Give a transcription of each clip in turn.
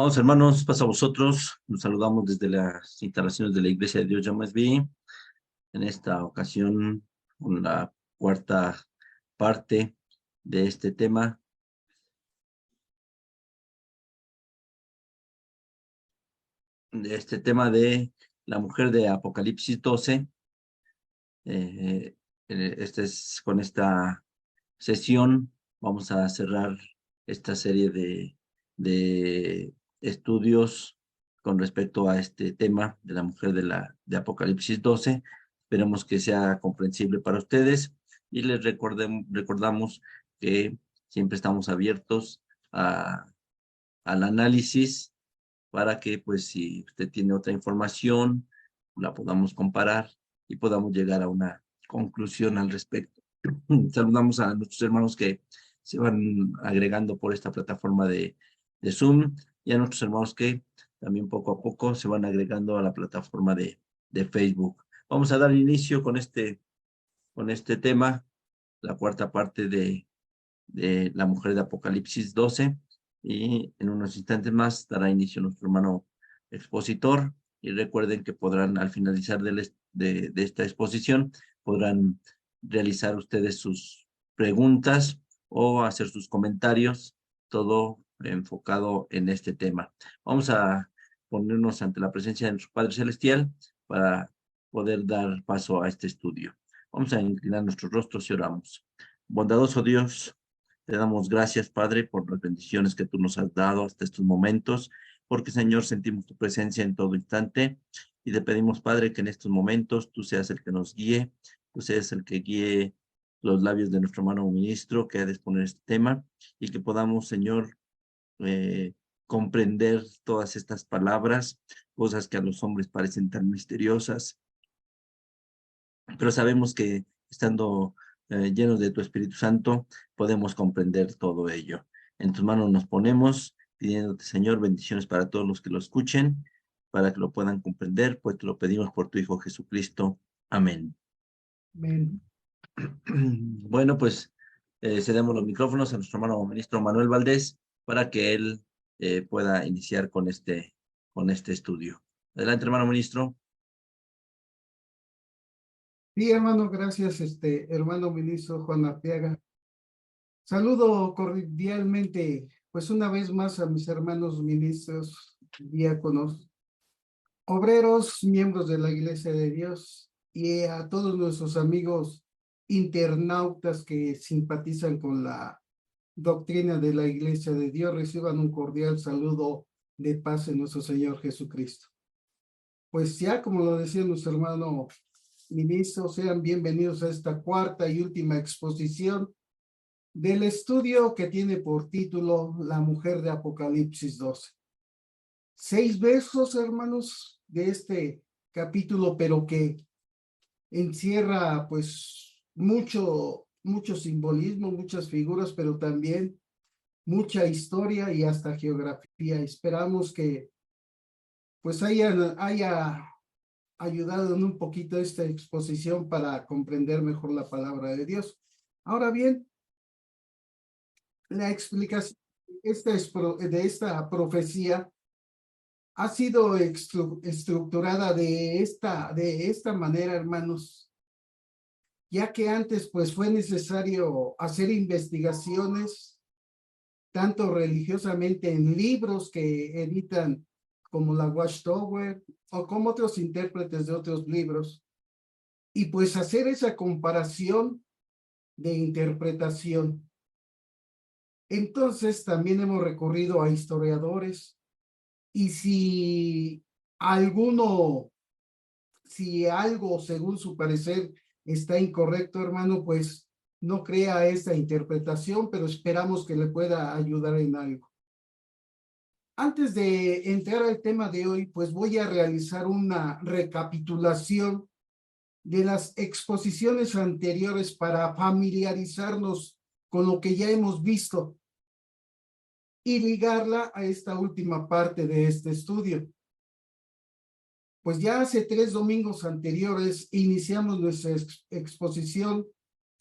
Vamos, hermanos, pasa a vosotros. Nos saludamos desde las instalaciones de la Iglesia de Dios Llamasví. En esta ocasión, con la cuarta parte de este tema. De este tema de la mujer de Apocalipsis 12. Con esta sesión vamos a cerrar esta serie de estudios con respecto a este tema de la mujer de Apocalipsis 12. Esperamos que sea comprensible para ustedes y les recordamos que siempre estamos abiertos al análisis para que, pues, si usted tiene otra información, la podamos comparar y podamos llegar a una conclusión al respecto. Saludamos a nuestros hermanos que se van agregando por esta plataforma de Zoom y a nuestros hermanos que también poco a poco se van agregando a la plataforma de Facebook. Vamos a dar inicio con este tema, la cuarta parte de la mujer de Apocalipsis 12, y en unos instantes más dará inicio nuestro hermano expositor. Y recuerden que podrán, al finalizar de esta exposición, podrán realizar ustedes sus preguntas o hacer sus comentarios, todo enfocado en este tema. Vamos a ponernos ante la presencia de nuestro Padre Celestial para poder dar paso a este estudio. Vamos a inclinar nuestros rostros y oramos. Bondadoso Dios, te damos gracias, Padre, por las bendiciones que tú nos has dado hasta estos momentos, porque, Señor, sentimos tu presencia en todo instante y te pedimos, Padre, que en estos momentos tú seas el que nos guíe, tú seas el que guíe los labios de nuestro hermano ministro que ha de exponer este tema y que podamos, Señor, comprender todas estas palabras, cosas que a los hombres parecen tan misteriosas, pero sabemos que estando llenos de tu Espíritu Santo, podemos comprender todo ello. En tus manos nos ponemos, pidiéndote, Señor, bendiciones para todos los que lo escuchen, para que lo puedan comprender, pues te lo pedimos por tu Hijo Jesucristo. Amén. Amén. Bueno, pues cedemos los micrófonos a nuestro hermano ministro Manuel Valdés para que él pueda iniciar con este estudio. Adelante, hermano ministro. Sí, hermano, gracias, hermano ministro Juan Arteaga. Saludo cordialmente, pues una vez más a mis hermanos ministros, diáconos, obreros, miembros de la Iglesia de Dios y a todos nuestros amigos internautas que simpatizan con la doctrina de la Iglesia de Dios. Reciban un cordial saludo de paz en nuestro Señor Jesucristo. Pues ya, como lo decía nuestro hermano ministro, sean bienvenidos a esta cuarta y última exposición del estudio que tiene por título La mujer de Apocalipsis 12. 6 versos, hermanos, de este capítulo, pero que encierra pues mucho simbolismo, muchas figuras, pero también mucha historia y hasta geografía. Esperamos que pues haya ayudado en un poquito esta exposición para comprender mejor la palabra de Dios. Ahora bien, la explicación de esta profecía ha sido estructurada de esta manera, hermanos, ya que antes pues fue necesario hacer investigaciones, tanto religiosamente en libros que editan como la Watchtower o como otros intérpretes de otros libros, y pues hacer esa comparación de interpretación. Entonces también hemos recurrido a historiadores, y si algo según su parecer está incorrecto, hermano, pues no crea esta interpretación, pero esperamos que le pueda ayudar en algo. Antes de entrar al tema de hoy, pues voy a realizar una recapitulación de las exposiciones anteriores para familiarizarnos con lo que ya hemos visto y ligarla a esta última parte de este estudio. Pues ya hace 3 domingos anteriores iniciamos nuestra exposición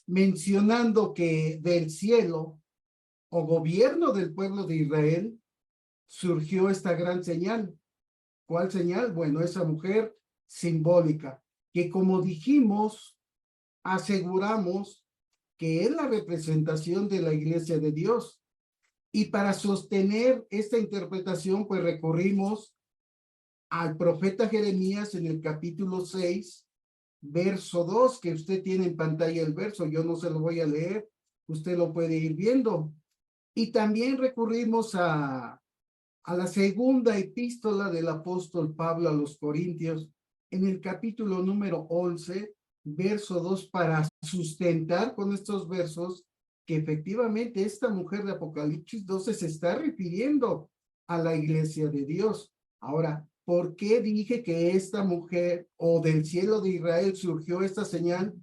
mencionando que del cielo o gobierno del pueblo de Israel surgió esta gran señal. ¿Cuál señal? Bueno, esa mujer simbólica, que como dijimos, aseguramos que es la representación de la iglesia de Dios. Y para sostener esta interpretación, pues recurrimos al profeta Jeremías en el capítulo 6, verso 2, que usted tiene en pantalla el verso, yo no se lo voy a leer, usted lo puede ir viendo. Y también recurrimos a la segunda epístola del apóstol Pablo a los Corintios, en el capítulo número 11, verso 2, para sustentar con estos versos que efectivamente esta mujer de Apocalipsis 12 se está refiriendo a la iglesia de Dios. Ahora, ¿por qué dije que esta mujer o del cielo de Israel surgió esta señal?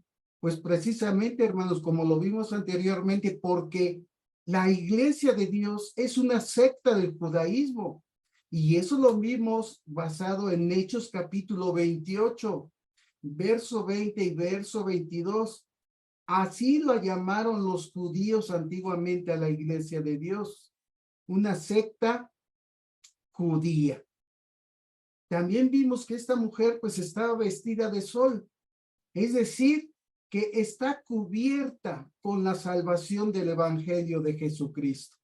Pues precisamente, hermanos, como lo vimos anteriormente, porque la iglesia de Dios es una secta del judaísmo. Y eso lo vimos basado en Hechos capítulo 28, verso 20 y verso 22. Así lo llamaron los judíos antiguamente a la iglesia de Dios, una secta judía. También vimos que esta mujer pues estaba vestida de sol, es decir, que está cubierta con la salvación del evangelio de Jesucristo.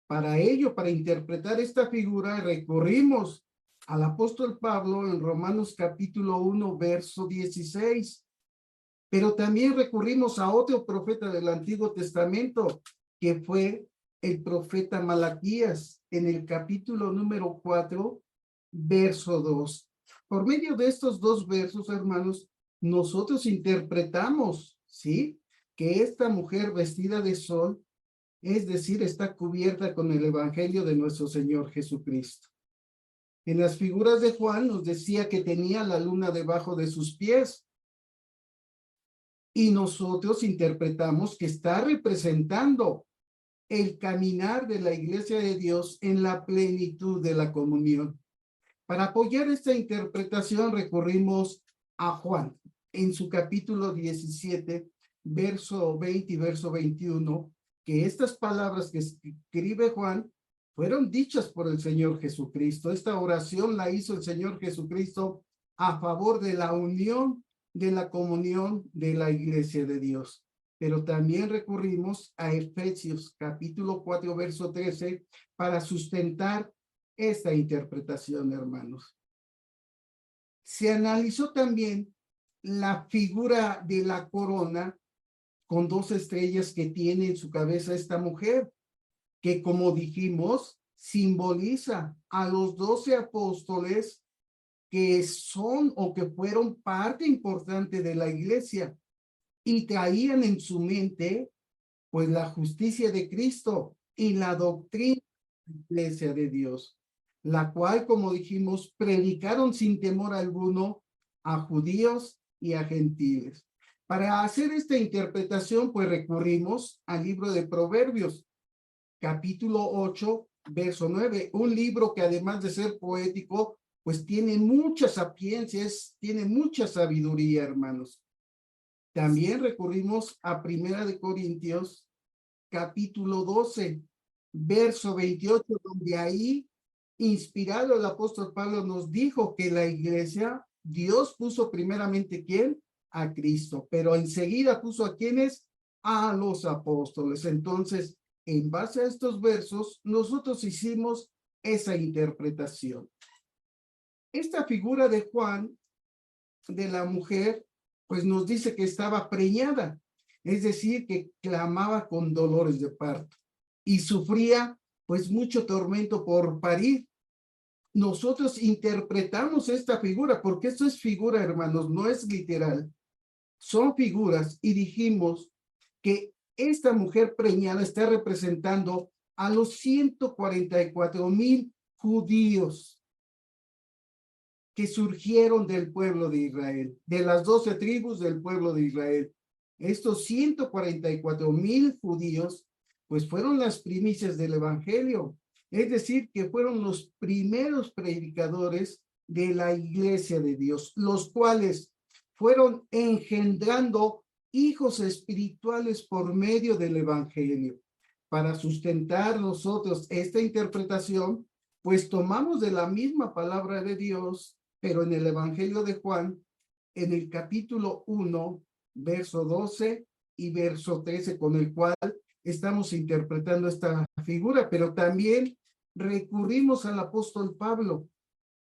Para ello, para interpretar esta figura, recurrimos al apóstol Pablo en Romanos capítulo 1, verso 16. Pero también recurrimos a otro profeta del Antiguo Testamento, que fue el profeta Malaquías, en el capítulo número 4, verso 2. Por medio de estos dos versos, hermanos, nosotros interpretamos, ¿sí?, que esta mujer vestida de sol, es decir, está cubierta con el evangelio de nuestro Señor Jesucristo. En las figuras de Juan nos decía que tenía la luna debajo de sus pies, y nosotros interpretamos que está representando el caminar de la iglesia de Dios en la plenitud de la comunión. Para apoyar esta interpretación recurrimos a Juan en su capítulo 17, verso 20 y verso 21, que estas palabras que escribe Juan fueron dichas por el Señor Jesucristo. Esta oración la hizo el Señor Jesucristo a favor de la unión, de la comunión de la iglesia de Dios. Pero también recurrimos a Efesios capítulo 4, verso 13, para sustentar esta interpretación, hermanos. Se analizó también la figura de la corona con dos estrellas que tiene en su cabeza esta mujer, que como dijimos, simboliza a los 12 apóstoles que son o que fueron parte importante de la iglesia y traían en su mente pues la justicia de Cristo y la doctrina de la iglesia de Dios, la cual, como dijimos, predicaron sin temor alguno a judíos y a gentiles. Para hacer esta interpretación, pues recurrimos al libro de Proverbios, capítulo 8, verso 9, un libro que además de ser poético, pues tiene muchas sapiencias, tiene mucha sabiduría, hermanos. También recurrimos a Primera de Corintios, capítulo 12, verso 28, donde ahí, inspirado el apóstol Pablo, nos dijo que la iglesia, Dios puso primeramente, ¿quién? A Cristo, pero enseguida puso a quienes, a los apóstoles. Entonces, en base a estos versos, nosotros hicimos esa interpretación. Esta figura de Juan, de la mujer, pues nos dice que estaba preñada, es decir, que clamaba con dolores de parto y sufría pues mucho tormento por parir. Nosotros interpretamos esta figura, porque esto es figura, hermanos, no es literal. Son figuras, y dijimos que esta mujer preñada está representando a los 144,000 judíos que surgieron del pueblo de Israel, de las 12 tribus del pueblo de Israel. Estos 144,000 judíos, pues fueron las primicias del evangelio, es decir, que fueron los primeros predicadores de la iglesia de Dios, los cuales fueron engendrando hijos espirituales por medio del evangelio. Para sustentar nosotros esta interpretación, pues tomamos de la misma palabra de Dios, pero en el Evangelio de Juan, en el capítulo 1, verso 12 y verso 13, con el cual estamos interpretando esta figura, pero también recurrimos al apóstol Pablo,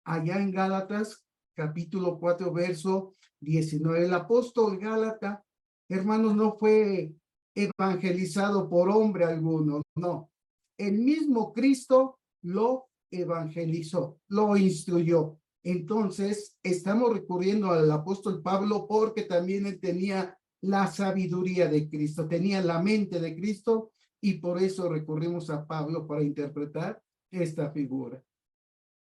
allá en Gálatas, capítulo 4, verso 19. El apóstol Gálata, hermanos, no fue evangelizado por hombre alguno, no. El mismo Cristo lo evangelizó, lo instruyó. Entonces, estamos recurriendo al apóstol Pablo porque también él tenía la sabiduría de Cristo, tenía la mente de Cristo, y por eso recurrimos a Pablo para interpretar esta figura.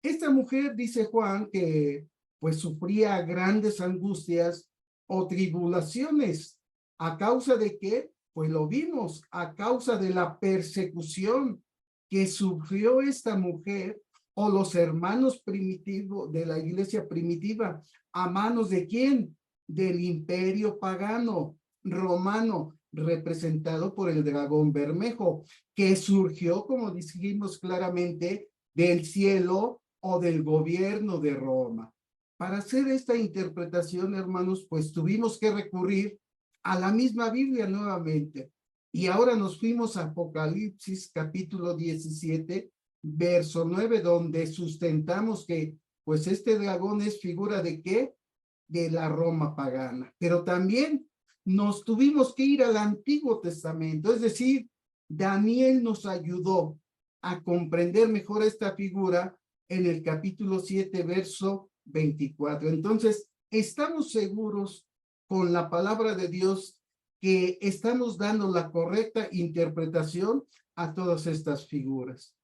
Esta mujer, dice Juan, que pues sufría grandes angustias o tribulaciones. ¿A causa de qué? Pues lo vimos, a causa de la persecución que sufrió esta mujer o los hermanos primitivos de la iglesia primitiva. ¿A manos de quién? Del imperio pagano romano, representado por el dragón bermejo, que surgió, como dijimos claramente, del cielo o del gobierno de Roma. Para hacer esta interpretación, hermanos, pues tuvimos que recurrir a la misma Biblia nuevamente. Y ahora nos fuimos a Apocalipsis capítulo 17, verso 9, donde sustentamos que pues este dragón es figura de ¿qué? De la Roma pagana. Pero también nos tuvimos que ir al Antiguo Testamento, es decir, Daniel nos ayudó a comprender mejor esta figura en el capítulo 7, verso 24. Entonces, estamos seguros con la palabra de Dios que estamos dando la correcta interpretación a todas estas figuras.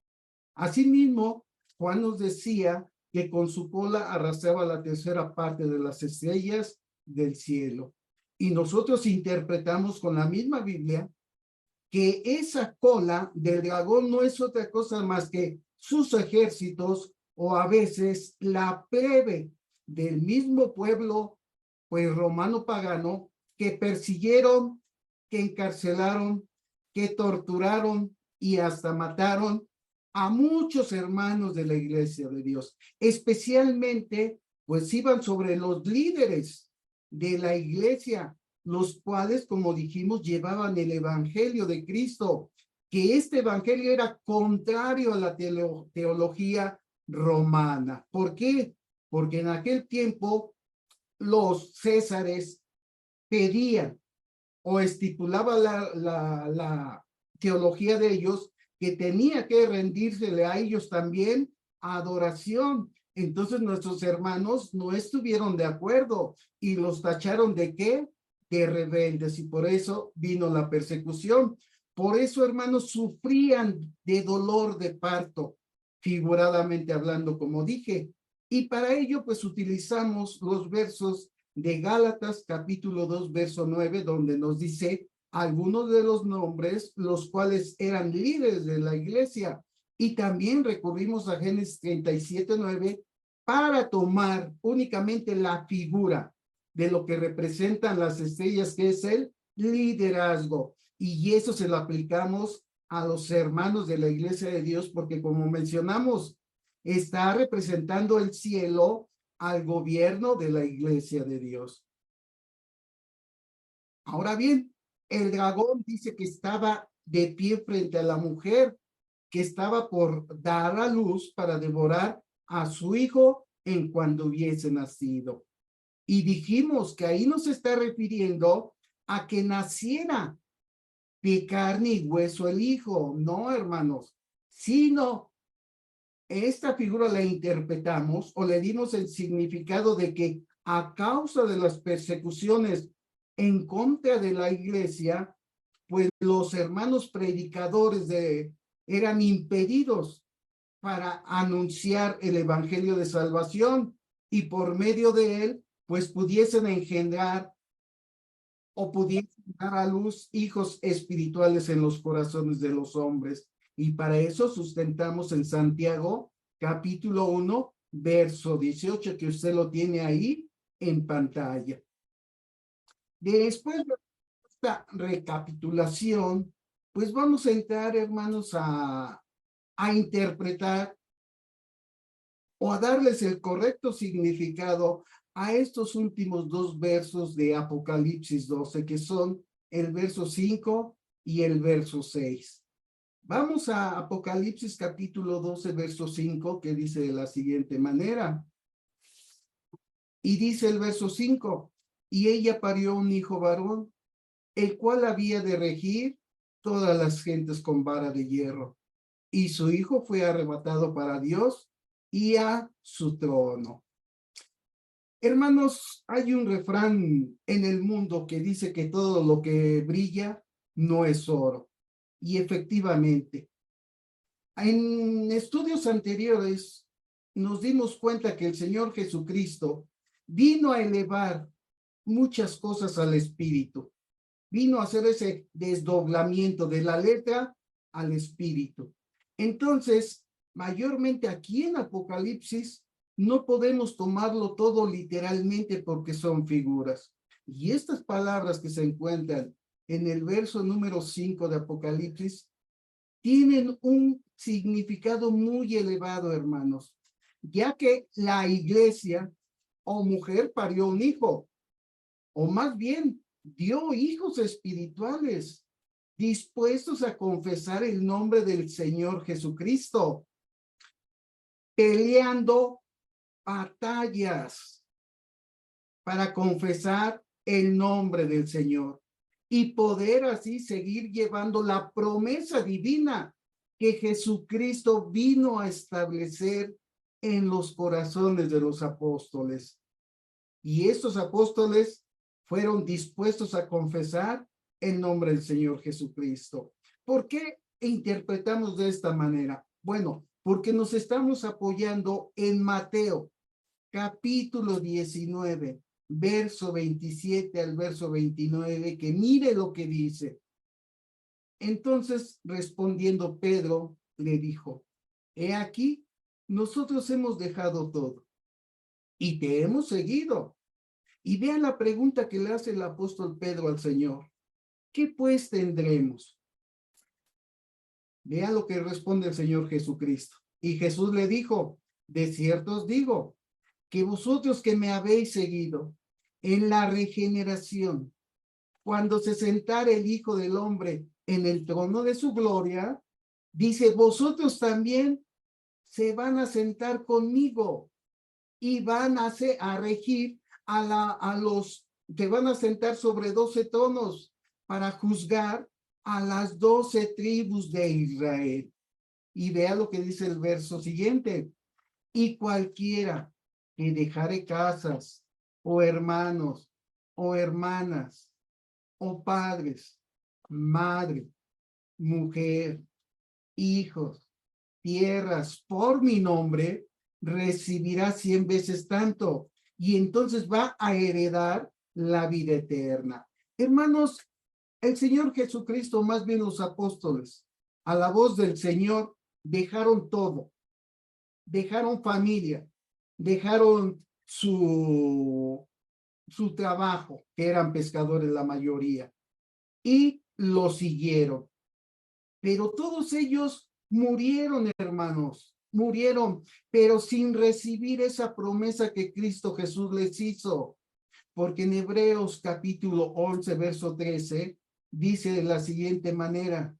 Asimismo, Juan nos decía que con su cola arrastraba la tercera parte de las estrellas del cielo. Y nosotros interpretamos con la misma Biblia que esa cola del dragón no es otra cosa más que sus ejércitos o a veces la plebe del mismo pueblo, pues romano pagano, que persiguieron, que encarcelaron, que torturaron y hasta mataron a muchos hermanos de la iglesia de Dios. Especialmente, pues iban sobre los líderes de la iglesia, los cuales, como dijimos, llevaban el evangelio de Cristo, que este evangelio era contrario a la teología romana. ¿Por qué? Porque en aquel tiempo los césares pedían o estipulaba la teología de ellos que tenía que rendírsele a ellos también adoración. Entonces nuestros hermanos no estuvieron de acuerdo y los tacharon de ¿qué? De rebeldes, y por eso vino la persecución. Por eso, hermanos, sufrían de dolor de parto, figuradamente hablando, como dije. Y para ello, pues utilizamos los versos de Gálatas, capítulo 2, verso 9, donde nos dice algunos de los nombres, los cuales eran líderes de la iglesia. Y también recurrimos a Génesis 37, 9, para tomar únicamente la figura de lo que representan las estrellas, que es el liderazgo. Y eso se lo aplicamos a los hermanos de la iglesia de Dios, porque como mencionamos, está representando el cielo al gobierno de la iglesia de Dios. Ahora bien, el dragón dice que estaba de pie frente a la mujer que estaba por dar a luz para devorar a su hijo en cuanto hubiese nacido. Y dijimos que ahí nos está refiriendo a que naciera de carne y hueso el hijo, no, hermanos, sino esta figura la interpretamos o le dimos el significado de que a causa de las persecuciones en contra de la iglesia, pues los hermanos predicadores eran impedidos para anunciar el evangelio de salvación y por medio de él, pues pudiesen engendrar o pudiesen dar a luz hijos espirituales en los corazones de los hombres. Y para eso sustentamos en Santiago, capítulo 1, verso 18, que usted lo tiene ahí en pantalla. Después de esta recapitulación, pues vamos a entrar, hermanos, a interpretar o a darles el correcto significado a estos últimos dos versos de Apocalipsis 12, que son el verso 5 y el verso 6. Vamos a Apocalipsis capítulo 12, verso 5, que dice de la siguiente manera. Y dice el verso 5, y ella parió un hijo varón, el cual había de regir todas las gentes con vara de hierro. Y su hijo fue arrebatado para Dios y a su trono. Hermanos, hay un refrán en el mundo que dice que todo lo que brilla no es oro. Y efectivamente, en estudios anteriores nos dimos cuenta que el Señor Jesucristo vino a elevar muchas cosas al espíritu. Vino a hacer ese desdoblamiento de la letra al espíritu. Entonces, mayormente aquí en Apocalipsis, no podemos tomarlo todo literalmente porque son figuras. Y estas palabras que se encuentran en el verso número 5 de Apocalipsis tienen un significado muy elevado, hermanos, ya que la iglesia o mujer parió un hijo, o más bien dio hijos espirituales dispuestos a confesar el nombre del Señor Jesucristo, peleando batallas para confesar el nombre del Señor y poder así seguir llevando la promesa divina que Jesucristo vino a establecer en los corazones de los apóstoles. Y estos apóstoles fueron dispuestos a confesar el nombre del Señor Jesucristo. ¿Por qué interpretamos de esta manera? Bueno, porque nos estamos apoyando en Mateo, capítulo 19, verso 27 al verso 29, que mire lo que dice. Entonces, respondiendo Pedro, le dijo, he aquí, nosotros hemos dejado todo y te hemos seguido. Y vean la pregunta que le hace el apóstol Pedro al Señor. ¿Qué pues tendremos? Vean lo que responde el Señor Jesucristo. Y Jesús le dijo, de cierto os digo, que vosotros que me habéis seguido en la regeneración, cuando se sentare el Hijo del Hombre en el trono de su gloria, dice, vosotros también se van a sentar conmigo y van a regir a los que van a sentar sobre 12 tronos para juzgar a las 12 tribus de Israel. Y vea lo que dice el verso siguiente. Y cualquiera que dejare casas, o hermanos, o hermanas, o padres, madre, mujer, hijos, tierras, por mi nombre, recibirá 100 veces tanto, y entonces va a heredar la vida eterna. Hermanos, el Señor Jesucristo, más bien los apóstoles, a la voz del Señor, dejaron todo, dejaron familia, dejaron su trabajo, que eran pescadores la mayoría, y lo siguieron. Pero todos ellos murieron, hermanos, murieron, pero sin recibir esa promesa que Cristo Jesús les hizo. Porque en Hebreos capítulo 11, verso 13, dice de la siguiente manera,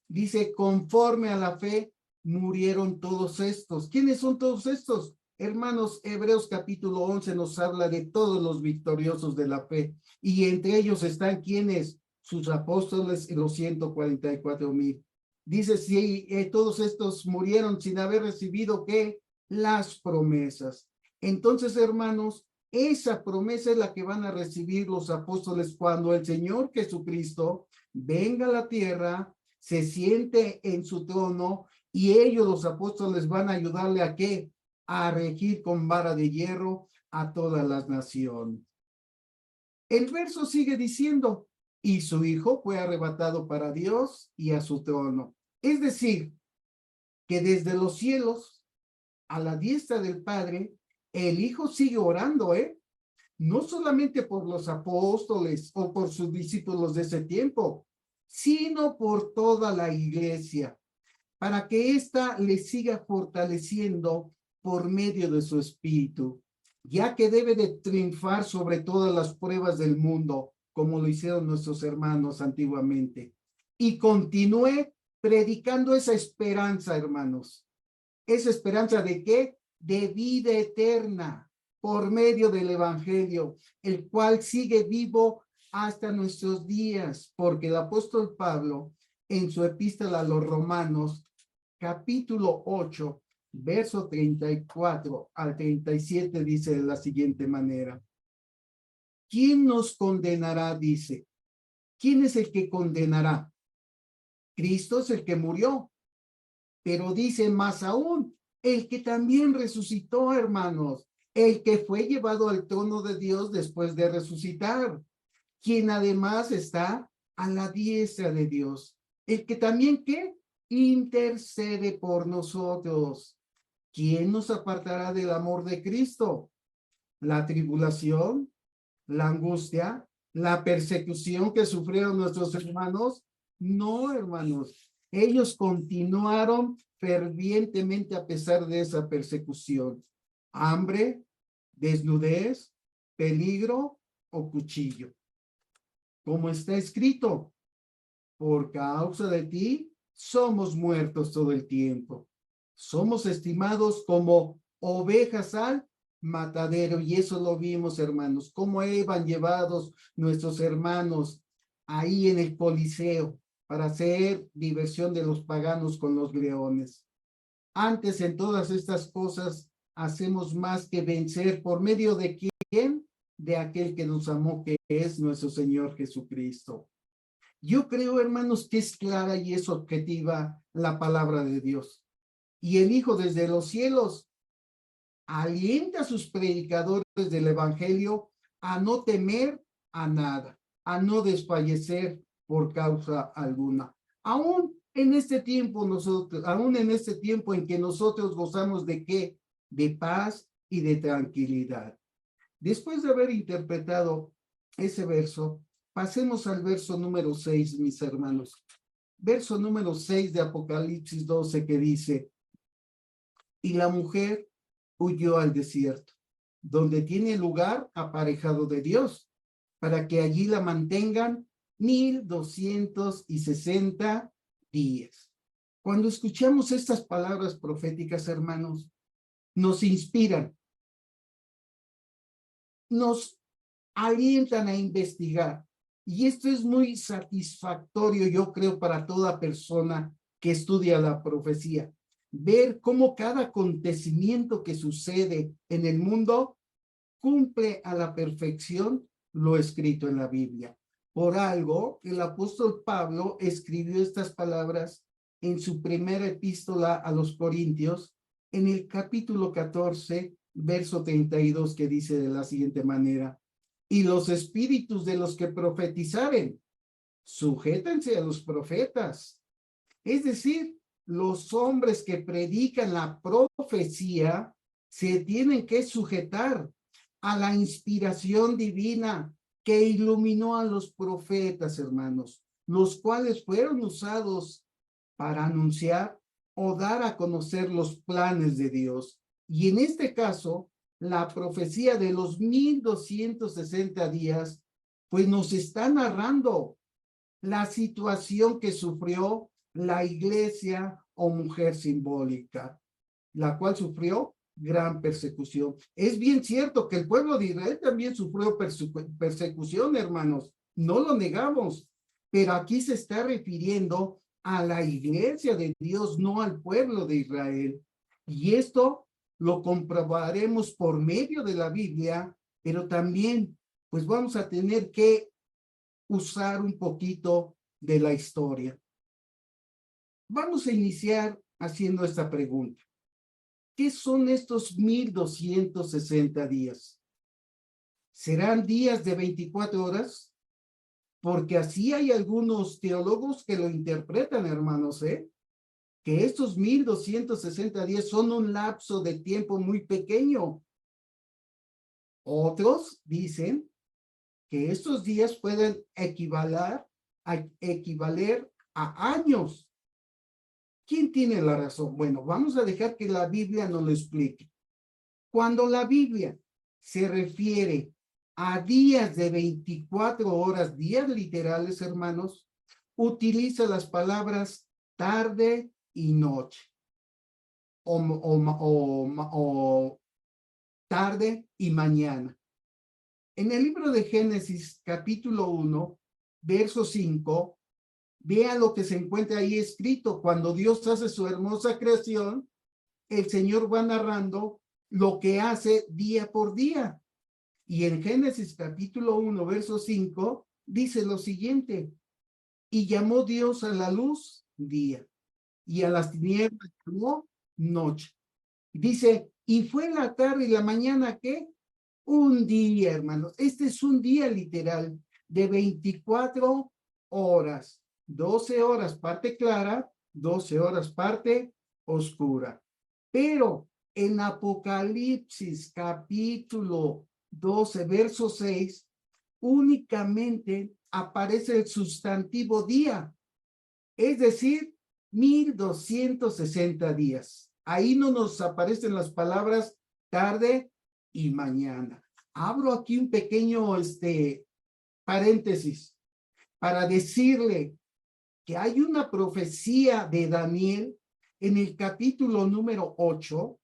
dice, conforme a la fe, murieron todos estos. ¿Quiénes son todos estos? Hermanos, Hebreos capítulo 11 nos habla de todos los victoriosos de la fe. Y entre ellos están quienes, sus apóstoles y los 144,000. Dice, si todos estos murieron sin haber recibido, ¿qué? Las promesas. Entonces, hermanos, esa promesa es la que van a recibir los apóstoles cuando el Señor Jesucristo venga a la tierra, se siente en su trono y ellos, los apóstoles, van a ayudarle a ¿qué? A regir con vara de hierro a todas las naciones. El verso sigue diciendo, y su hijo fue arrebatado para Dios y a su trono. Es decir, que desde los cielos, a la diestra del Padre, el hijo sigue orando, no solamente por los apóstoles o por sus discípulos de ese tiempo, sino por toda la iglesia, para que ésta le siga fortaleciendo por medio de su espíritu, ya que debe de triunfar sobre todas las pruebas del mundo, como lo hicieron nuestros hermanos antiguamente. Y continúe predicando esa esperanza, hermanos. ¿Esa esperanza de qué? De vida eterna por medio del evangelio, el cual sigue vivo hasta nuestros días, porque el apóstol Pablo, en su epístola a los Romanos, capítulo 8, verso 34 al 37, dice de la siguiente manera: ¿quién nos condenará? Dice. ¿Quién es el que condenará? Cristo es el que murió, pero dice más aún, el que también resucitó, hermanos, el que fue llevado al trono de Dios después de resucitar, quien además está a la diestra de Dios, el que también, ¿qué? Intercede por nosotros. ¿Quién nos apartará del amor de Cristo? ¿La tribulación? ¿La angustia? ¿La persecución que sufrieron nuestros hermanos? No, hermanos. Ellos continuaron fervientemente a pesar de esa persecución. Hambre, desnudez, peligro o cuchillo. Como está escrito, por causa de ti somos muertos todo el tiempo. Somos estimados como ovejas al matadero, y eso lo vimos, hermanos, cómo iban llevados nuestros hermanos ahí en el Coliseo para hacer diversión de los paganos con los leones. Antes, en todas estas cosas hacemos más que vencer por medio de quién, de aquel que nos amó, que es nuestro Señor Jesucristo. Yo creo, hermanos, que es clara y es objetiva la palabra de Dios. Y el Hijo desde los cielos alienta a sus predicadores del Evangelio a no temer a nada, a no desfallecer por causa alguna. Aún en este tiempo en que nosotros gozamos de qué, de paz y de tranquilidad. Después de haber interpretado ese verso, pasemos al verso número 6, mis hermanos. Verso número 6 de Apocalipsis 12, que dice: y la mujer huyó al desierto, donde tiene lugar aparejado de Dios, para que allí la mantengan 1260 días. Cuando escuchamos estas palabras proféticas, hermanos, nos inspiran, nos alientan a investigar. Y esto es muy satisfactorio, yo creo, para toda persona que estudia la profecía. Ver cómo cada acontecimiento que sucede en el mundo cumple a la perfección lo escrito en la Biblia. Por algo, el apóstol Pablo escribió estas palabras en su primera epístola a los Corintios, en el capítulo 14, verso 32, que dice de la siguiente manera: y los espíritus de los que profetizaren, sujétense a los profetas. Es decir, los hombres que predican la profecía se tienen que sujetar a la inspiración divina que iluminó a los profetas, hermanos, los cuales fueron usados para anunciar o dar a conocer los planes de Dios. Y en este caso, la profecía de los 1260 días, pues nos está narrando la situación que sufrió la iglesia o mujer simbólica, la cual sufrió gran persecución. Es bien cierto que el pueblo de Israel también sufrió persecución, hermanos, no lo negamos, pero aquí se está refiriendo a la iglesia de Dios, no al pueblo de Israel. Y esto lo comprobaremos por medio de la Biblia, pero también pues vamos a tener que usar un poquito de la historia. Vamos a iniciar haciendo esta pregunta: ¿qué son estos 1260 días? ¿Serán días de 24 horas? Porque así hay algunos teólogos que lo interpretan, hermanos, que estos 1260 días son un lapso de tiempo muy pequeño. Otros dicen que estos días pueden equivaler a años. ¿Quién tiene la razón? Bueno, vamos a dejar que la Biblia nos lo explique. Cuando la Biblia se refiere a días de 24 horas, días literales, hermanos, utiliza las palabras tarde y noche, o tarde y mañana. En el libro de Génesis, capítulo 1, verso 5, vea lo que se encuentra ahí escrito. Cuando Dios hace su hermosa creación, el Señor va narrando lo que hace día por día. Y en Génesis capítulo 1, verso 5, dice lo siguiente: y llamó Dios a la luz día, y a las tinieblas llamó noche. Dice, y fue la tarde y la mañana, ¿qué? Un día, hermanos. Este es un día literal de 24 horas. 12 horas parte clara, 12 horas parte oscura. Pero en Apocalipsis capítulo 12, verso 6, únicamente aparece el sustantivo día, es decir, 1260 días. Ahí no nos aparecen las palabras tarde y mañana. Abro aquí un pequeño paréntesis para decirle que hay una profecía de Daniel en el capítulo número 8,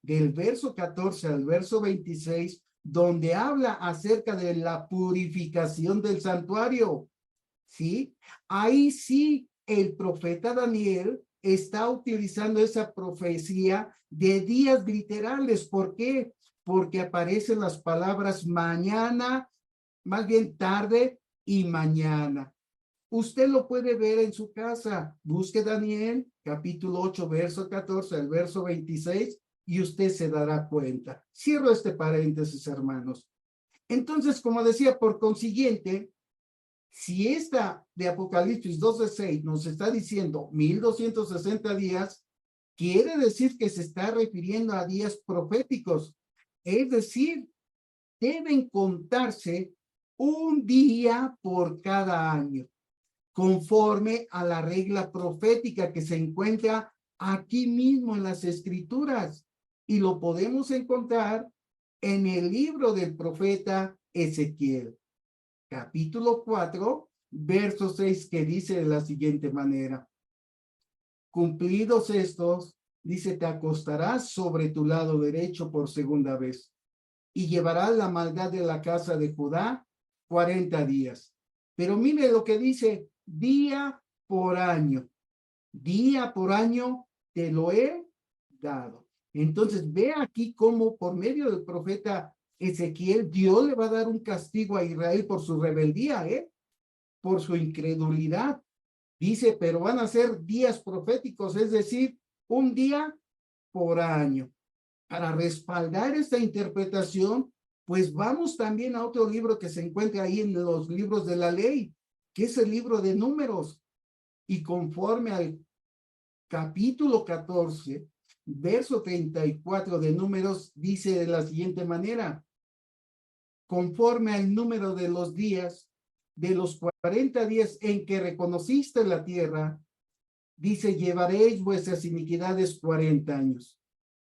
del verso 14 al verso 26, donde habla acerca de la purificación del santuario. ¿Sí? Ahí sí el profeta Daniel está utilizando esa profecía de días literales. ¿Por qué? Porque aparecen las palabras mañana, más bien tarde y mañana. Usted lo puede ver en su casa. Busque Daniel, capítulo 8, verso 14 al verso 26, y usted se dará cuenta. Cierro este paréntesis, hermanos. Entonces, como decía, por consiguiente, si esta de Apocalipsis 12:6 nos está diciendo 1260 días, quiere decir que se está refiriendo a días proféticos. Es decir, deben contarse un día por cada año, conforme a la regla profética que se encuentra aquí mismo en las Escrituras. Y lo podemos encontrar en el libro del profeta Ezequiel, capítulo 4, verso 6, que dice de la siguiente manera: cumplidos estos, dice, te acostarás sobre tu lado derecho por segunda vez, y llevarás la maldad de la casa de Judá 40 días. Pero mire lo que dice: día por año te lo he dado. Entonces, ve aquí cómo por medio del profeta Ezequiel, Dios le va a dar un castigo a Israel por su rebeldía, por su incredulidad. Dice, pero van a ser días proféticos, es decir, un día por año. Para respaldar esta interpretación, pues vamos también a otro libro que se encuentra ahí en los libros de la ley, que es el libro de Números. Y conforme al capítulo 14, verso 34 de Números, dice de la siguiente manera: conforme al número de los días, de los 40 días en que reconociste la tierra, dice, llevaréis vuestras iniquidades 40 años,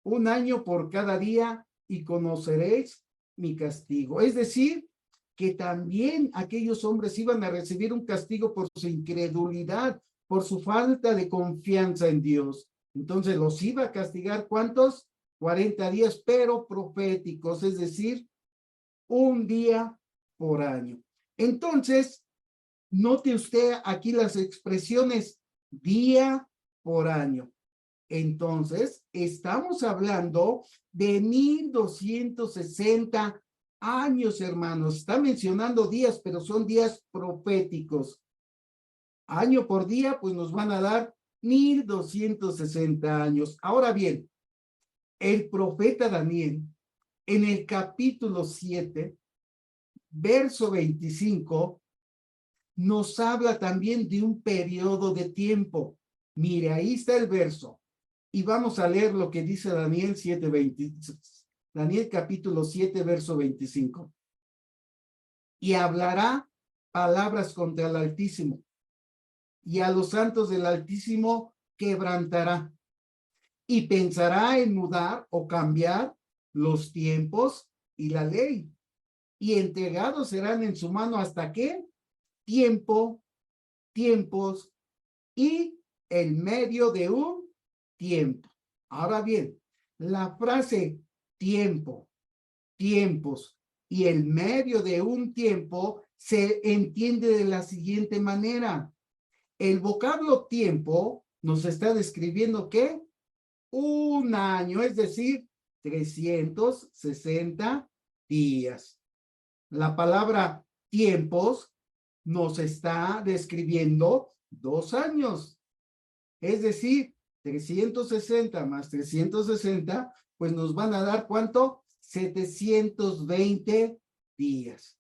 un año por cada día, y conoceréis mi castigo. Es decir, que también aquellos hombres iban a recibir un castigo por su incredulidad, por su falta de confianza en Dios. Entonces los iba a castigar, ¿cuántos? 40 días, pero proféticos, es decir, un día por año. Entonces, note usted aquí las expresiones día por año. Entonces, estamos hablando de 1260 años, hermanos. Está mencionando días, pero son días proféticos. Año por día, pues nos van a dar 1260 años. Ahora bien, el profeta Daniel, en el capítulo 7, verso 25, nos habla también de un periodo de tiempo. Mire, ahí está el verso. Y vamos a leer lo que dice Daniel 7:20. Daniel capítulo 7, verso 25. Y hablará palabras contra el Altísimo y a los santos del Altísimo quebrantará y pensará en mudar o cambiar los tiempos y la ley. Y entregados serán en su mano hasta qué tiempo, tiempos y el medio de un tiempo. Ahora bien, la frase tiempo, tiempos y el medio de un tiempo se entiende de la siguiente manera. El vocablo tiempo nos está describiendo ¿qué? Un año, es decir, 360 días. La palabra tiempos nos está describiendo 2 años, es decir, 360 más 360, pues nos van a dar ¿cuánto? 720 días.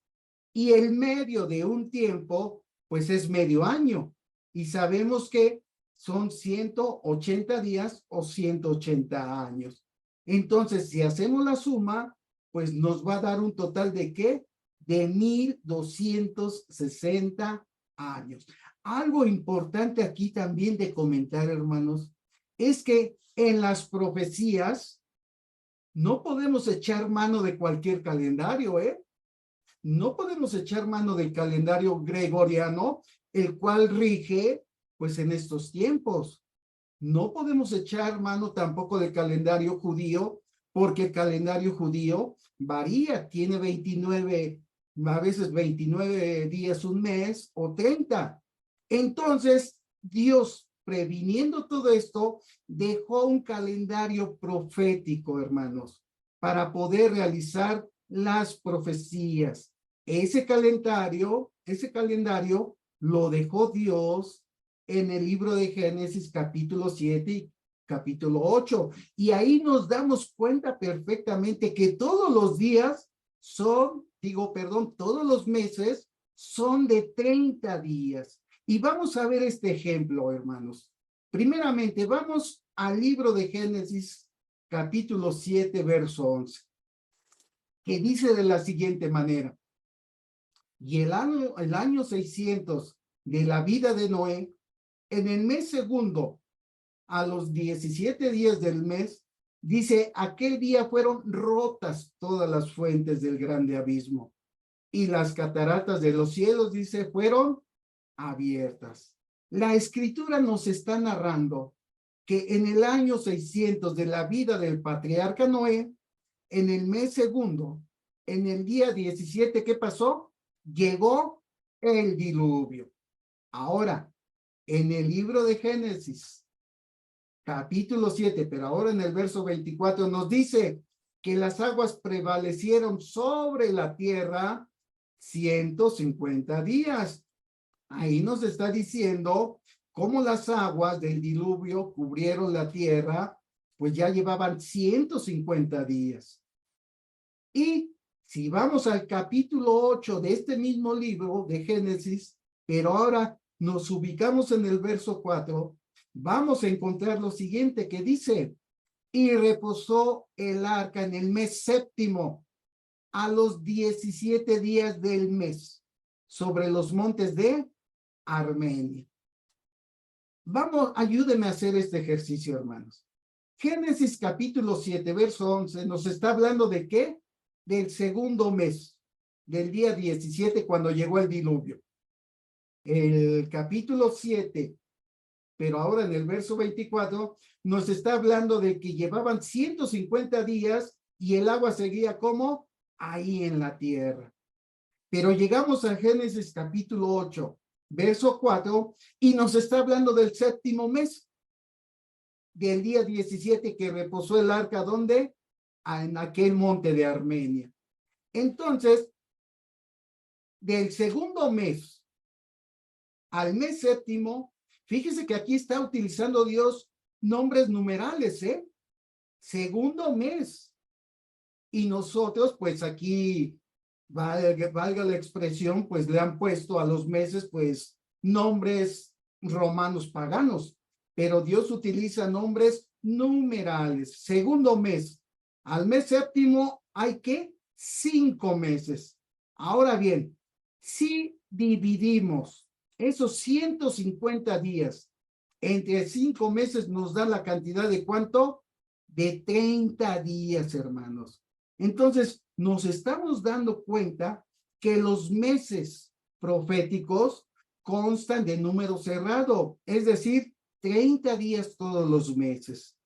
Y el medio de un tiempo, pues es medio año. Y sabemos que son 180 días o 180 años. Entonces, si hacemos la suma, pues nos va a dar un total de ¿qué? De 1260 años. Algo importante aquí también de comentar, hermanos, es que en las profecías no podemos echar mano de cualquier calendario, ¿eh? No podemos echar mano del calendario gregoriano, el cual rige, pues, en estos tiempos. No podemos echar mano tampoco del calendario judío, porque el calendario judío varía, tiene 29, a veces 29 días un mes o 30. Entonces, Dios, previniendo todo esto, dejó un calendario profético, hermanos, para poder realizar las profecías. Ese calendario lo dejó Dios en el libro de Génesis capítulo 7 y capítulo 8. Y ahí nos damos cuenta perfectamente que todos los días todos los meses son de 30 días. Y vamos a ver este ejemplo, hermanos. Primeramente, vamos al libro de Génesis capítulo 7, verso 11, que dice de la siguiente manera: y el año 600 de la vida de Noé, en el mes segundo, a los 17 días del mes, dice, aquel día fueron rotas todas las fuentes del grande abismo, y las cataratas de los cielos, dice, fueron abiertas. La escritura nos está narrando que en el año 600 de la vida del patriarca Noé, en el mes segundo, en el día 17, ¿qué pasó? Llegó el diluvio. Ahora, en el libro de Génesis, capítulo 7, pero ahora en el verso 24 nos dice que las aguas prevalecieron sobre la tierra 150 días. Ahí nos está diciendo cómo las aguas del diluvio cubrieron la tierra, pues ya llevaban 150 días. Y si vamos al capítulo 8 de este mismo libro de Génesis, pero ahora nos ubicamos en el verso 4, vamos a encontrar lo siguiente que dice, y reposó el arca en el mes séptimo, a los 17 días del mes, sobre los montes de Armenia. Vamos, ayúdenme a hacer este ejercicio, hermanos. Génesis capítulo 7, verso 11, nos está hablando de ¿qué? Del segundo mes, del día 17, cuando llegó el diluvio. El capítulo 7, pero ahora en el verso 24, nos está hablando de que llevaban 150 días y el agua seguía como ahí en la tierra. Pero llegamos a Génesis capítulo 8, verso 4, y nos está hablando del séptimo mes, del día 17 que reposó el arca, ¿dónde? En aquel monte de Armenia. Entonces, del segundo mes al mes séptimo, fíjese que aquí está utilizando Dios nombres numerales, ¿eh? Segundo mes. Y nosotros, pues aquí, valga la expresión, pues le han puesto a los meses, pues, nombres romanos paganos. Pero Dios utiliza nombres numerales. Segundo mes. Al mes séptimo hay que 5 meses. Ahora bien, si dividimos esos 150 días entre 5 meses nos da la cantidad de ¿cuánto? De 30 días, hermanos. Entonces, nos estamos dando cuenta que los meses proféticos constan de número cerrado, es decir, 30 días todos los meses.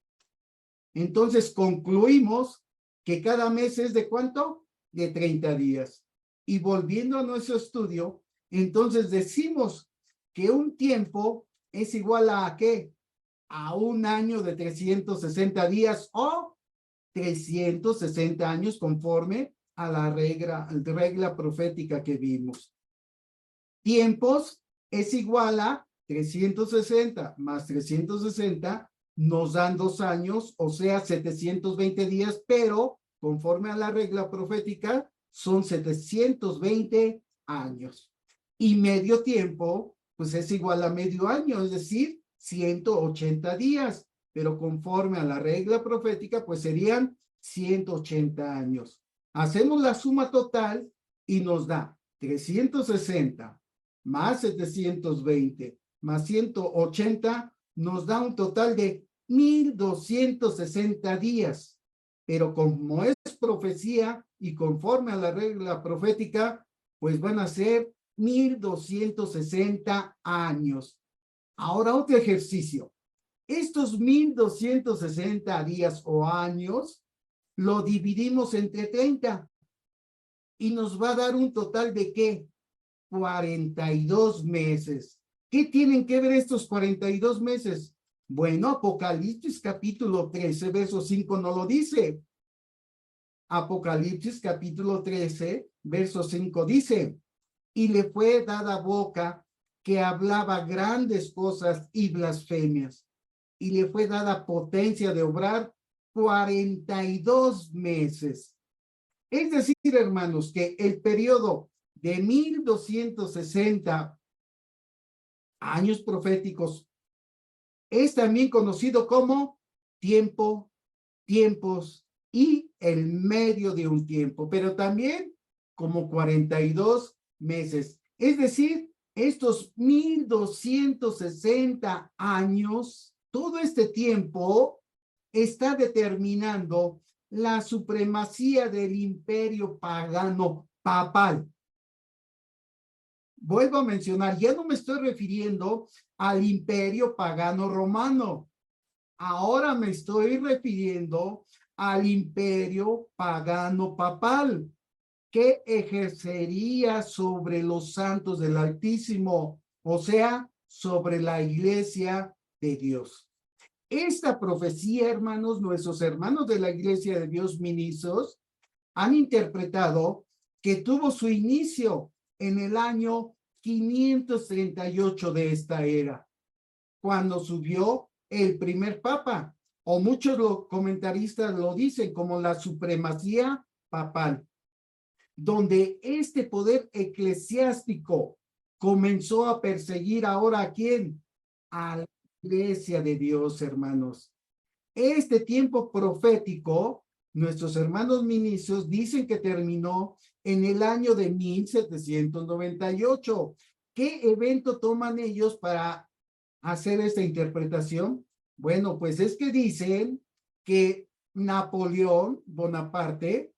Entonces, concluimos que cada mes es ¿de cuánto? De 30 días. Y volviendo a nuestro estudio, entonces decimos que un tiempo es igual a ¿qué? A un año de 360 días o 360 años conforme a la regla profética que vimos. Tiempos es igual a 360 más 360 nos dan 2 años, o sea, 720 días, pero conforme a la regla profética son 720 años. Y medio tiempo, pues es igual a medio año, es decir, 180 días, pero conforme a la regla profética, pues serían 180 años. Hacemos la suma total y nos da 360 más 720 más 180 nos da un total de 1260 días. Pero como es profecía y conforme a la regla profética, pues van a ser 1260 años. Ahora otro ejercicio. Estos 1260 días o años lo dividimos entre 30 y nos va a dar un total de ¿qué? 42 meses. ¿Qué tienen que ver estos 42 meses? Bueno, Apocalipsis capítulo 13, verso 5 no lo dice. Apocalipsis capítulo 13, verso 5 dice, y le fue dada boca que hablaba grandes cosas y blasfemias, y le fue dada potencia de obrar 42 meses. Es decir, hermanos, que el periodo de 1260 años proféticos es también conocido como tiempo, tiempos y el medio de un tiempo, pero también como 42 meses. Es decir, estos 1260 años, todo este tiempo está determinando la supremacía del imperio pagano papal. Vuelvo a mencionar, ya no me estoy refiriendo al imperio pagano romano. Ahora me estoy refiriendo al imperio pagano papal que ejercería sobre los santos del Altísimo, o sea, sobre la iglesia de Dios. Esta profecía, hermanos, nuestros hermanos de la iglesia de Dios ministros han interpretado que tuvo su inicio en el año 538 de esta era, cuando subió el primer papa, o muchos comentaristas lo dicen como la supremacía papal, donde este poder eclesiástico comenzó a perseguir ahora ¿a quién? A la iglesia de Dios, hermanos. Este tiempo profético, nuestros hermanos ministros dicen que terminó en el año de 1798. ¿Qué evento toman ellos para hacer esta interpretación? Bueno, pues es que dicen que Napoleón Bonaparte,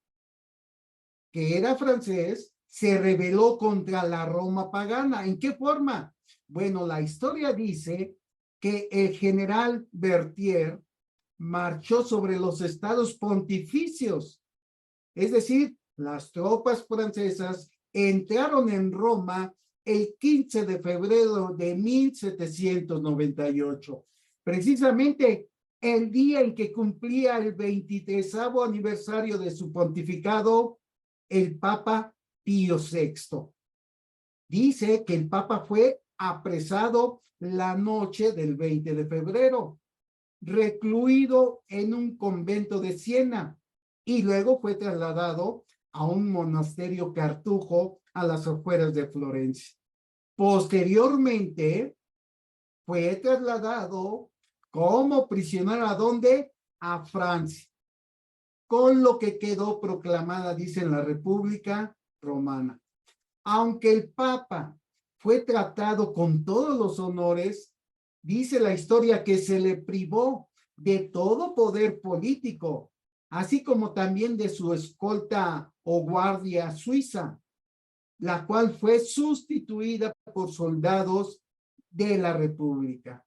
que era francés, se rebeló contra la Roma pagana. ¿En qué forma? Bueno, la historia dice que el general Berthier marchó sobre los estados pontificios, es decir, las tropas francesas entraron en Roma el 15 de febrero de 1798, precisamente el día en que cumplía el 23º aniversario de su pontificado, el Papa Pío VI. Dice que el Papa fue apresado la noche del 20 de febrero, recluido en un convento de Siena y luego fue trasladado a un monasterio cartujo a las afueras de Florencia. Posteriormente fue trasladado como prisionero ¿a dónde? A Francia, con lo que quedó proclamada, dicen, la República Romana. Aunque el Papa fue tratado con todos los honores, dice la historia que se le privó de todo poder político, así como también de su escolta o guardia suiza, la cual fue sustituida por soldados de la República.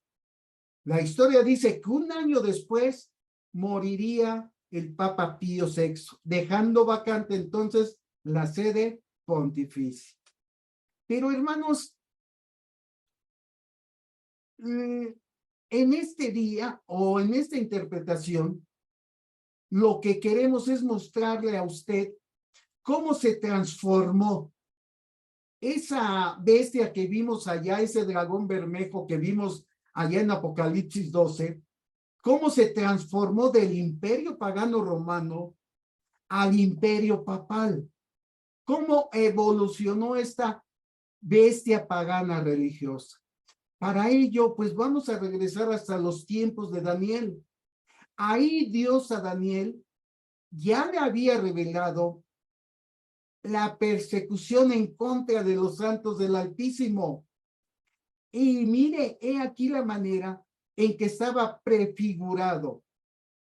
La historia dice que un año después moriría el Papa Pío VI, dejando vacante entonces la sede pontificia. Pero hermanos, en este día o en esta interpretación, lo que queremos es mostrarle a usted cómo se transformó esa bestia que vimos allá, ese dragón bermejo que vimos allá en Apocalipsis 12, cómo se transformó del imperio pagano romano al imperio papal, cómo evolucionó esta bestia pagana religiosa. Para ello, pues vamos a regresar hasta los tiempos de Daniel. Ahí Dios a Daniel ya le había revelado la persecución en contra de los santos del Altísimo. Y mire, he aquí la manera en que estaba prefigurado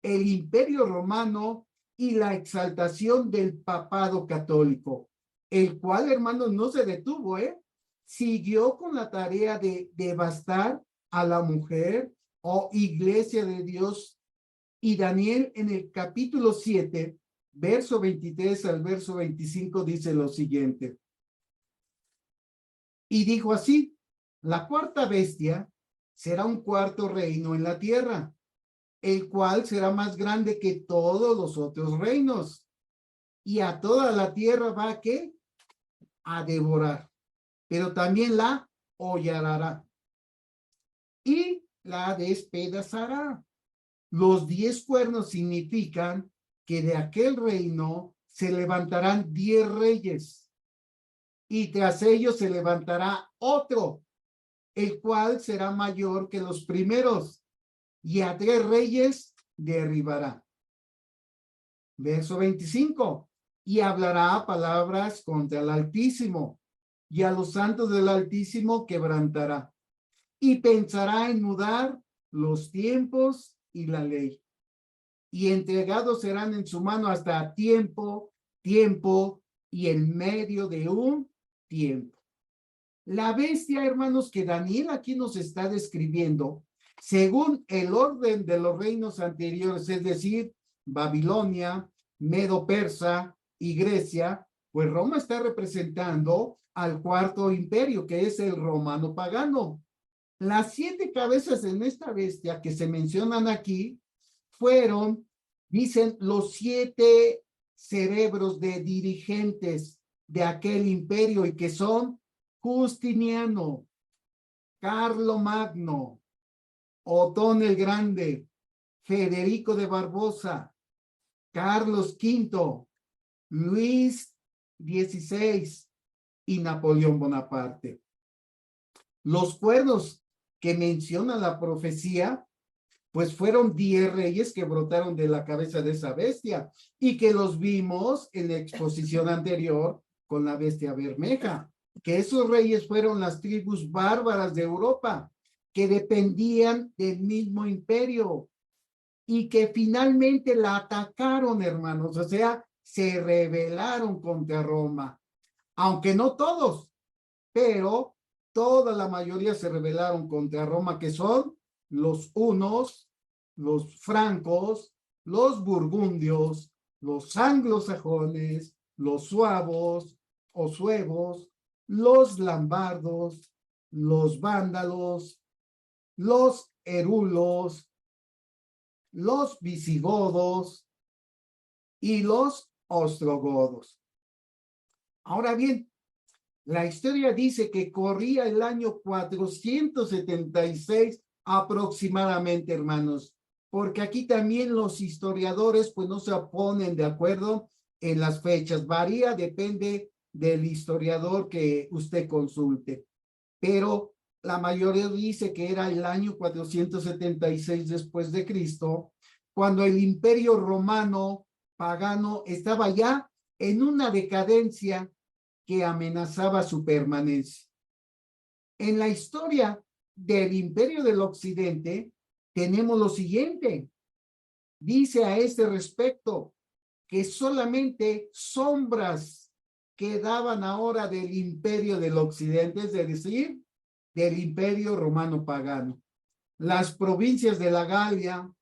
el imperio romano y la exaltación del papado católico, el cual, hermanos, no se detuvo, siguió con la tarea de devastar a la mujer o iglesia de Dios. Y Daniel en el capítulo 7, verso 23 al verso 25, dice lo siguiente. Y dijo así: la cuarta bestia será un cuarto reino en la tierra, el cual será más grande que todos los otros reinos. Y a toda la tierra va a ¿qué? A devorar, pero también la hollará y la despedazará. Los 10 cuernos significan que de aquel reino se levantarán 10 reyes y tras ellos se levantará otro, el cual será mayor que los primeros, y a 3 reyes derribará. Verso 25. Y hablará palabras contra el Altísimo, y a los santos del Altísimo quebrantará, y pensará en mudar los tiempos y la ley. Y entregados serán en su mano hasta tiempo y en medio de un tiempo. La bestia, hermanos, que Daniel aquí nos está describiendo, según el orden de los reinos anteriores, es decir, Babilonia, Medo-Persa y Grecia, pues Roma está representando al cuarto imperio, que es el romano pagano. Las 7 cabezas en esta bestia que se mencionan aquí fueron, dicen, los 7 cerebros de dirigentes de aquel imperio, y que son Justiniano, Carlomagno, Otón el Grande, Federico de Barbosa, Carlos V, Luis XVI y Napoleón Bonaparte. Los cuernos que menciona la profecía, pues fueron 10 reyes que brotaron de la cabeza de esa bestia y que los vimos en la exposición anterior con la bestia bermeja, que esos reyes fueron las tribus bárbaras de Europa que dependían del mismo imperio y que finalmente la atacaron, hermanos, o sea, se rebelaron contra Roma, aunque no todos, pero toda la mayoría se rebelaron contra Roma, que son los hunos, los francos, los burgundios, los anglosajones, los suevos o suevos, los lombardos, los vándalos, los herulos, los visigodos y los ostrogodos. Ahora bien, la historia dice que corría el año 476 aproximadamente, hermanos, porque aquí también los historiadores pues no se ponen de acuerdo en las fechas. Varía, depende del historiador que usted consulte. Pero la mayoría dice que era el año 476 después de Cristo, cuando el imperio romano pagano estaba ya en una decadencia que amenazaba su permanencia. En la historia del imperio del occidente, tenemos lo siguiente. Dice a este respecto que solamente sombras quedaban ahora del imperio del occidente, es decir, del imperio romano pagano. Las provincias de la Galia,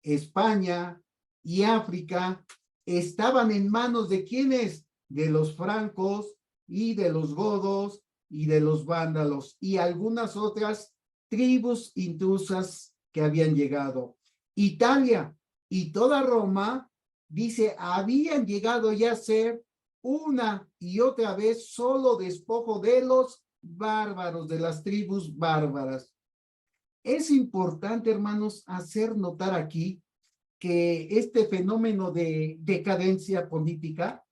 España y África estaban en manos de ¿quiénes? De los francos y de los godos y de los vándalos y algunas otras tribus intrusas que habían llegado. Italia y toda Roma, dice, habían llegado ya a ser una y otra vez solo despojo de los bárbaros, de las tribus bárbaras. Es importante, hermanos, hacer notar aquí que este fenómeno de decadencia política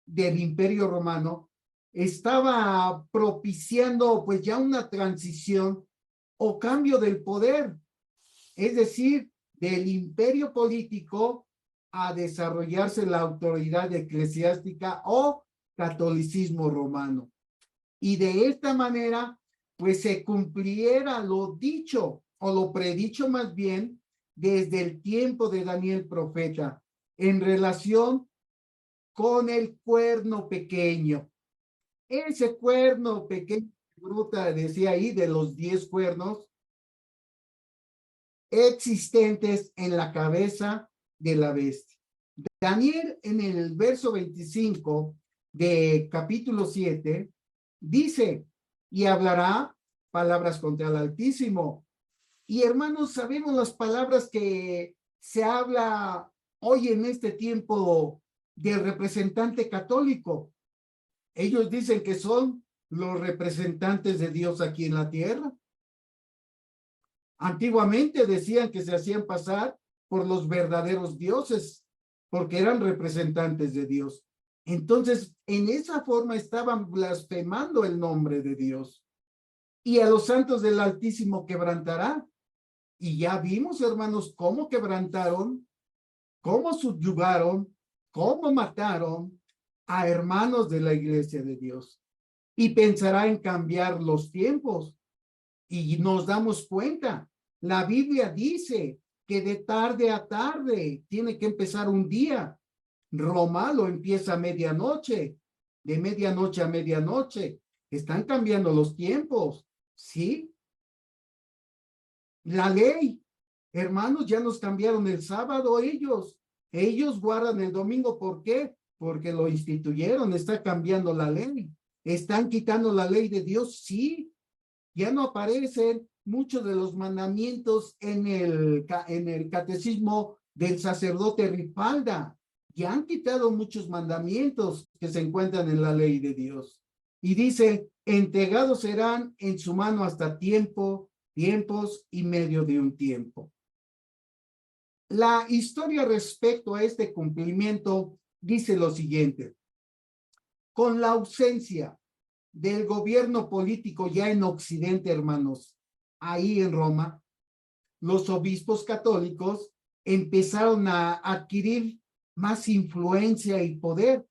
del Imperio Romano estaba propiciando pues ya una transición o cambio del poder, es decir, del imperio político a desarrollarse la autoridad eclesiástica o catolicismo romano. Y de esta manera, pues se cumpliera lo dicho o lo predicho más bien desde el tiempo de Daniel profeta en relación con el cuerno pequeño. Ese cuerno pequeño, Bruta decía ahí, de los 10 cuernos existentes en la cabeza de la bestia. Daniel en el verso 25 de capítulo 7 dice, y hablará palabras contra el Altísimo. Y hermanos, sabemos las palabras que se habla hoy en este tiempo del representante católico. Ellos dicen que son los representantes de Dios aquí en la tierra. Antiguamente decían que se hacían pasar por los verdaderos dioses, porque eran representantes de Dios. Entonces, en esa forma estaban blasfemando el nombre de Dios. Y a los santos del Altísimo quebrantará. Y ya vimos, hermanos, cómo quebrantaron, cómo subyugaron, cómo mataron a hermanos de la iglesia de Dios. Y pensará en cambiar los tiempos. Y nos damos cuenta, la Biblia dice que de tarde a tarde tiene que empezar un día. Roma lo empieza a medianoche, de medianoche a medianoche. Están cambiando los tiempos, ¿sí? La ley, hermanos, ya nos cambiaron el sábado ellos. Ellos guardan el domingo, ¿por qué? Porque lo instituyeron, está cambiando la ley. ¿Están quitando la ley de Dios? Sí. Ya no aparecen muchos de los mandamientos en el catecismo del sacerdote Ripalda. Ya han quitado muchos mandamientos que se encuentran en la ley de Dios. Y dice, entregados serán en su mano hasta tiempos y medio de un tiempo. La historia respecto a este cumplimiento dice lo siguiente. Con la ausencia del gobierno político ya en Occidente, hermanos, ahí en Roma, los obispos católicos empezaron a adquirir más influencia y poder,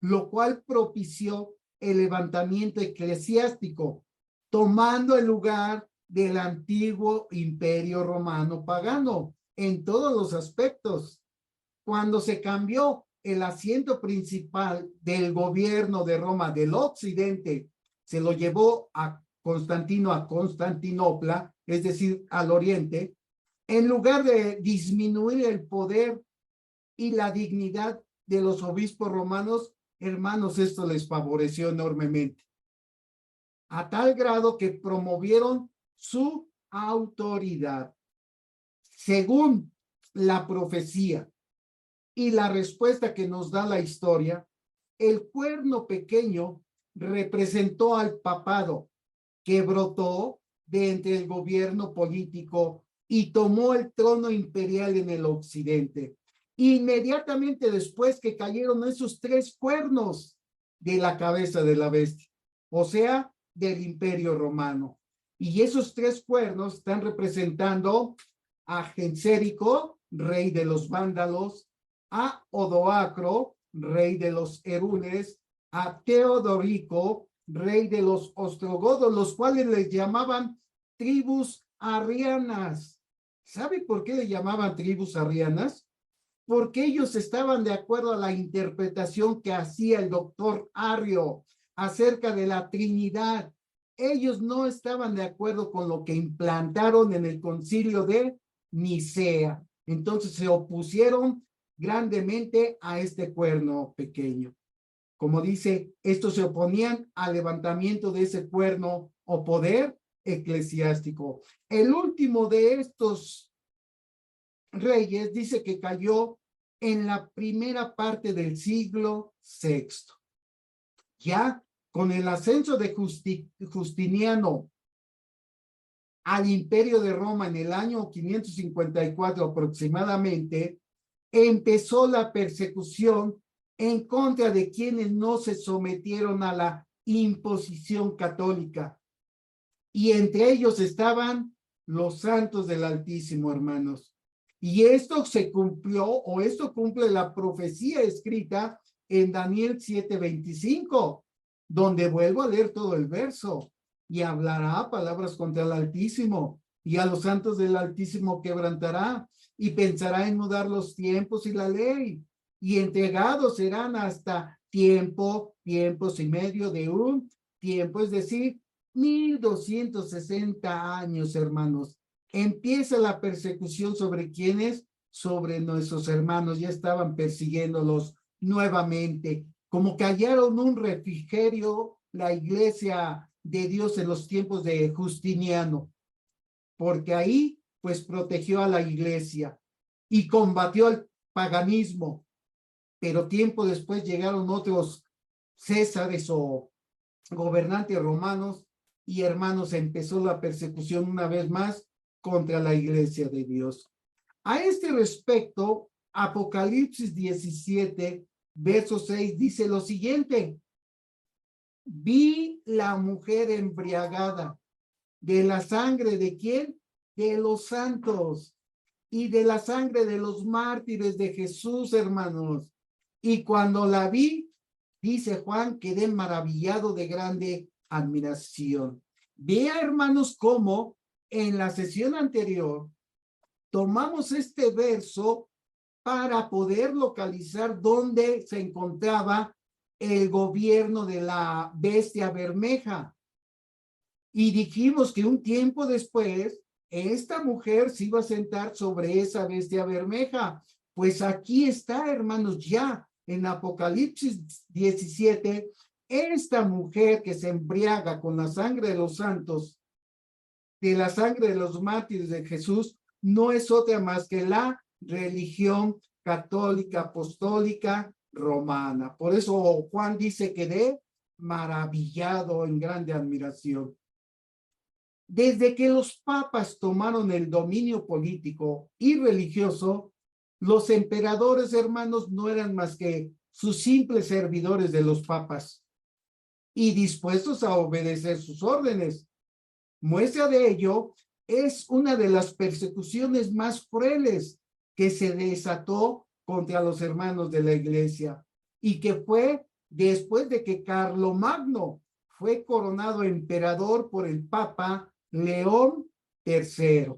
lo cual propició el levantamiento eclesiástico, tomando el lugar del antiguo imperio romano pagano en todos los aspectos. Cuando se cambió el asiento principal del gobierno de Roma del occidente, se lo llevó a Constantino, a Constantinopla, es decir, al oriente, en lugar de disminuir el poder y la dignidad de los obispos romanos, hermanos, esto les favoreció enormemente, a tal grado que promovieron su autoridad. Según la profecía y la respuesta que nos da la historia, el cuerno pequeño representó al papado que brotó de entre el gobierno político y tomó el trono imperial en el occidente. Inmediatamente después que cayeron esos 3 cuernos de la cabeza de la bestia, o sea, del imperio romano. Y esos 3 cuernos están representando a Gensérico, rey de los vándalos, a Odoacro, rey de los Herules, a Teodorico, rey de los ostrogodos, los cuales les llamaban tribus arrianas. ¿Sabe por qué le llamaban tribus arrianas? Porque ellos estaban de acuerdo a la interpretación que hacía el doctor Arrio acerca de la Trinidad. Ellos no estaban de acuerdo con lo que implantaron en el concilio de Nicea. Entonces se opusieron grandemente a este cuerno pequeño. Como dice, estos se oponían al levantamiento de ese cuerno o poder eclesiástico. El último de estos reyes dice que cayó en la primera parte del siglo VI. Ya con el ascenso de Justiniano al imperio de Roma en el año 554 aproximadamente, empezó la persecución en contra de quienes no se sometieron a la imposición católica. Y entre ellos estaban los santos del Altísimo, hermanos. Y esto se cumplió, o esto cumple la profecía escrita en Daniel 7:25, donde vuelvo a leer todo el verso. Y hablará palabras contra el Altísimo, y a los santos del Altísimo quebrantará, y pensará en mudar los tiempos y la ley, y entregados serán hasta tiempos y medio de un tiempo, es decir, 1260 años, hermanos. Empieza la persecución sobre quienes, sobre nuestros hermanos, ya estaban persiguiéndolos nuevamente, como que hallaron un refrigerio la iglesia de Dios en los tiempos de Justiniano, porque ahí pues protegió a la iglesia y combatió el paganismo, pero tiempo después llegaron otros césares o gobernantes romanos y hermanos, empezó la persecución una vez más contra la iglesia de Dios. A este respecto, Apocalipsis 17, verso 6 dice lo siguiente: vi la mujer embriagada de la sangre de ¿quién? De los santos y de la sangre de los mártires de Jesús, hermanos. Y cuando la vi, dice Juan, quedé maravillado de grande admiración. Vea, hermanos, cómo en la sesión anterior tomamos este verso para poder localizar dónde se encontraba el gobierno de la bestia bermeja. Y dijimos que un tiempo después, esta mujer se iba a sentar sobre esa bestia bermeja. Pues aquí está, hermanos, ya en Apocalipsis 17, esta mujer que se embriaga con la sangre de los santos, de la sangre de los mártires de Jesús, no es otra más que la religión católica apostólica romana. Por eso Juan dice que quedé maravillado, en grande admiración. Desde que los papas tomaron el dominio político y religioso, los emperadores, hermanos, no eran más que sus simples servidores de los papas y dispuestos a obedecer sus órdenes. Muestra de ello es una de las persecuciones más crueles que se desató contra los hermanos de la iglesia y que fue después de que Carlomagno fue coronado emperador por el Papa León III.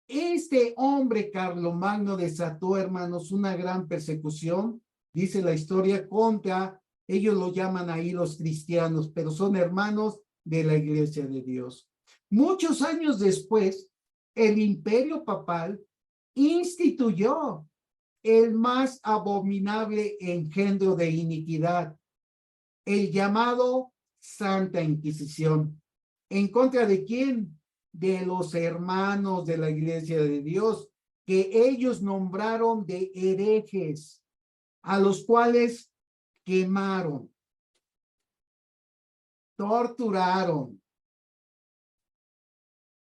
Este hombre Carlomagno desató, hermanos, una gran persecución, dice la historia, contra, ellos lo llaman ahí los cristianos, pero son hermanos de la iglesia de Dios. Muchos años después, el imperio papal instituyó el más abominable engendro de iniquidad, el llamado Santa Inquisición. ¿En contra de quién? De los hermanos de la iglesia de Dios, que ellos nombraron de herejes, a los cuales quemaron, torturaron.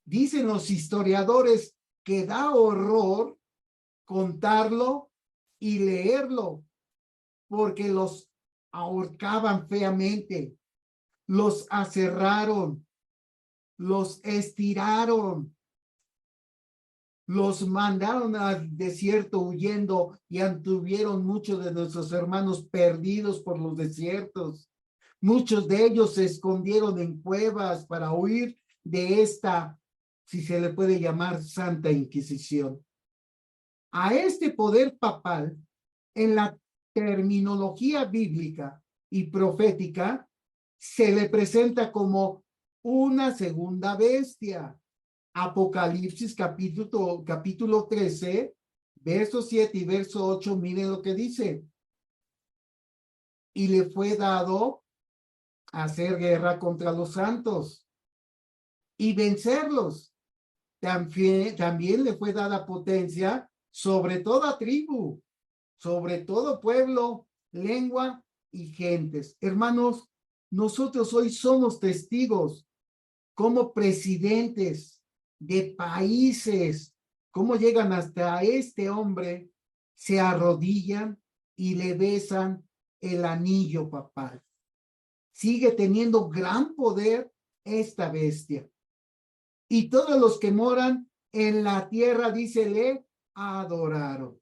Dicen los historiadores que da horror contarlo y leerlo, porque los ahorcaban feamente, los aserraron, los estiraron, los mandaron al desierto huyendo y antuvieron muchos de nuestros hermanos perdidos por los desiertos. Muchos de ellos se escondieron en cuevas para huir de esta, si se le puede llamar, Santa Inquisición. A este poder papal, en la terminología bíblica y profética, se le presenta como una segunda bestia. Apocalipsis capítulo 13, verso 7 y verso 8, miren lo que dice. Y le fue dado hacer guerra contra los santos y vencerlos. También le fue dada potencia sobre toda tribu, sobre todo pueblo, lengua y gentes. Hermanos, nosotros hoy somos testigos como presidentes de países, cómo llegan hasta este hombre, se arrodillan y le besan el anillo papal. Sigue teniendo gran poder esta bestia. Y todos los que moran en la tierra, dice, le adoraron,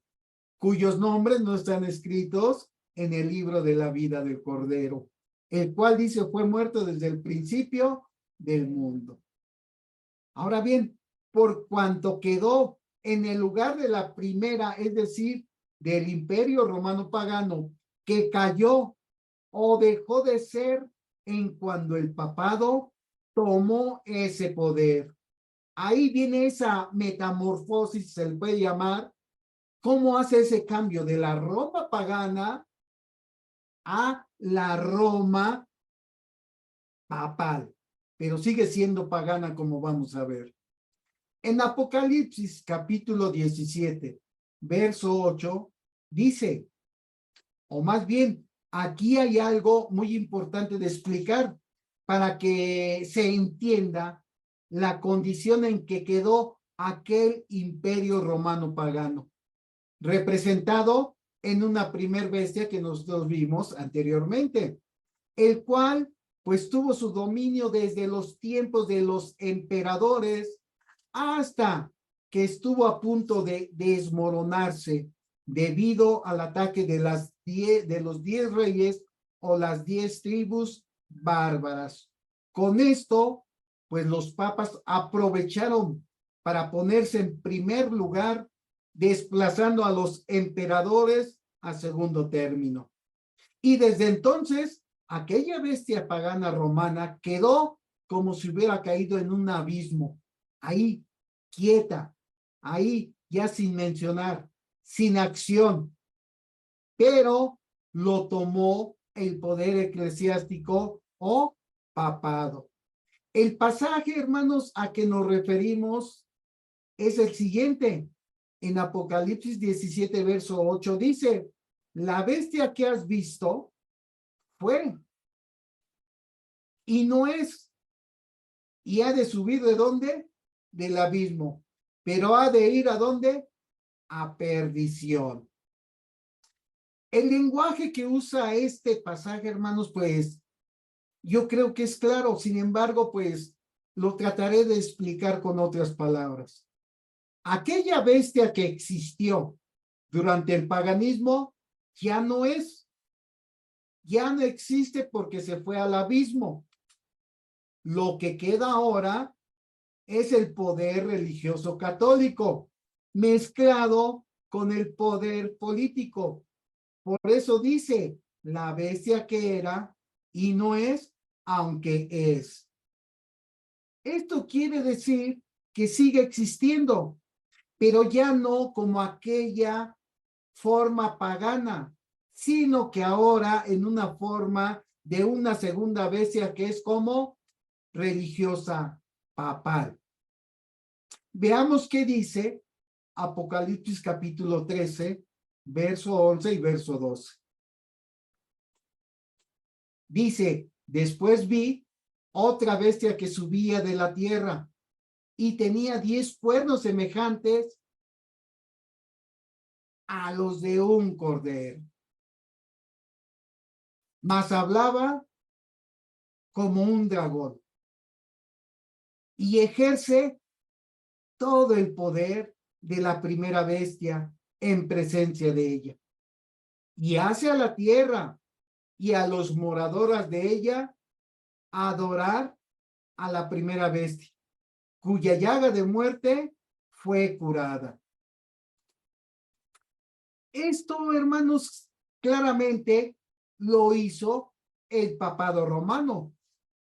cuyos nombres no están escritos en el libro de la vida del Cordero, el cual dice fue muerto desde el principio del mundo. Ahora bien, por cuanto quedó en el lugar de la primera, es decir, del imperio romano pagano, que cayó o dejó de ser en cuando el papado tomó ese poder. Ahí viene esa metamorfosis, se le puede llamar, cómo hace ese cambio de la Roma pagana a la Roma papal, pero sigue siendo pagana como vamos a ver. En Apocalipsis capítulo 17, verso 8, dice, o más bien, aquí hay algo muy importante de explicar para que se entienda la condición en que quedó aquel imperio romano pagano, representado en una primer bestia que nosotros vimos anteriormente, el cual pues tuvo su dominio desde los tiempos de los emperadores hasta que estuvo a punto de desmoronarse debido al ataque de los 10 reyes o las 10 tribus bárbaras. Con esto, pues los papas aprovecharon para ponerse en primer lugar, desplazando a los emperadores a segundo término. Y desde entonces, aquella bestia pagana romana quedó como si hubiera caído en un abismo, ahí, quieta, ahí, ya sin mencionar, sin acción, pero lo tomó el poder eclesiástico o papado. El pasaje, hermanos, a que nos referimos es el siguiente. En Apocalipsis 17, verso 8, dice, la bestia que has visto fue y no es, y ha de subir ¿de dónde? Del abismo, pero ha de ir ¿a dónde? A perdición. El lenguaje que usa este pasaje, hermanos, pues yo creo que es claro, sin embargo, pues lo trataré de explicar con otras palabras. Aquella bestia que existió durante el paganismo ya no es, ya no existe porque se fue al abismo. Lo que queda ahora es el poder religioso católico mezclado con el poder político. Por eso dice, la bestia que era y no es, aunque es. Esto quiere decir que sigue existiendo, pero ya no como aquella forma pagana, sino que ahora en una forma de una segunda bestia que es como religiosa papal. Veamos qué dice Apocalipsis capítulo 13, verso 11 y verso 12. Dice, después vi otra bestia que subía de la tierra y tenía 10 cuernos semejantes a los de un cordero, mas hablaba como un dragón y ejerce todo el poder de la primera bestia en presencia de ella. Y hace a la tierra y a los moradores de ella a adorar a la primera bestia, cuya llaga de muerte fue curada. Esto, hermanos, claramente lo hizo el papado romano,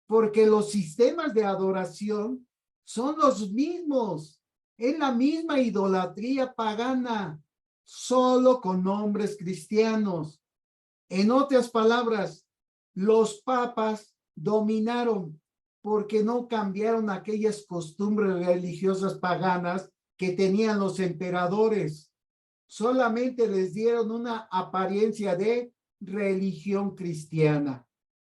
porque los sistemas de adoración son los mismos, es la misma idolatría pagana, solo con nombres cristianos. En otras palabras, los papas dominaron porque no cambiaron aquellas costumbres religiosas paganas que tenían los emperadores. Solamente les dieron una apariencia de religión cristiana.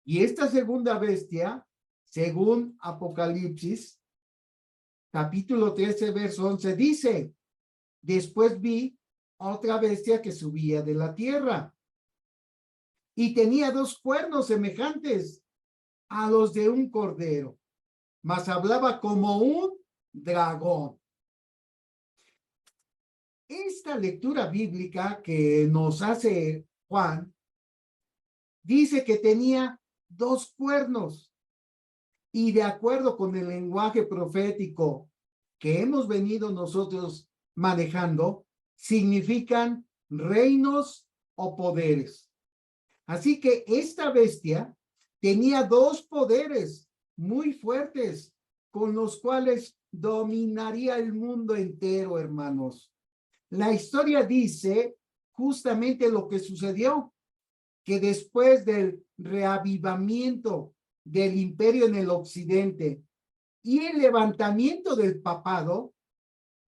Y esta segunda bestia, según Apocalipsis, capítulo 13, verso 11, dice: después vi otra bestia que subía de la tierra y tenía 2 cuernos semejantes a los de un cordero, mas hablaba como un dragón. Esta lectura bíblica que nos hace Juan dice que tenía 2 cuernos, y de acuerdo con el lenguaje profético que hemos venido nosotros manejando, significan reinos o poderes. Así que esta bestia tenía 2 poderes muy fuertes con los cuales dominaría el mundo entero, hermanos. La historia dice justamente lo que sucedió, que después del reavivamiento del imperio en el occidente y el levantamiento del papado,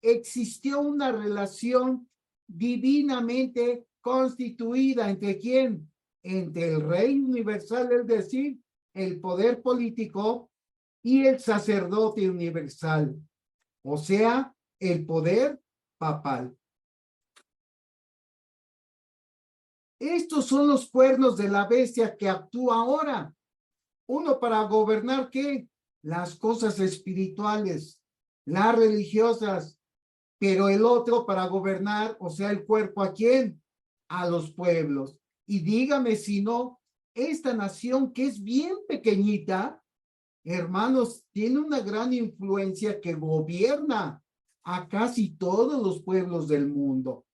existió una relación divinamente constituida entre ¿quién? Entre el rey universal, es decir, el poder político, y el sacerdote universal, o sea, el poder papal. Estos son los cuernos de la bestia que actúa ahora. Uno para gobernar, ¿qué? Las cosas espirituales, las religiosas, pero el otro para gobernar, o sea, el cuerpo, ¿a quién? A los pueblos. Y dígame si no, esta nación que es bien pequeñita, hermanos, tiene una gran influencia que gobierna a casi todos los pueblos del mundo.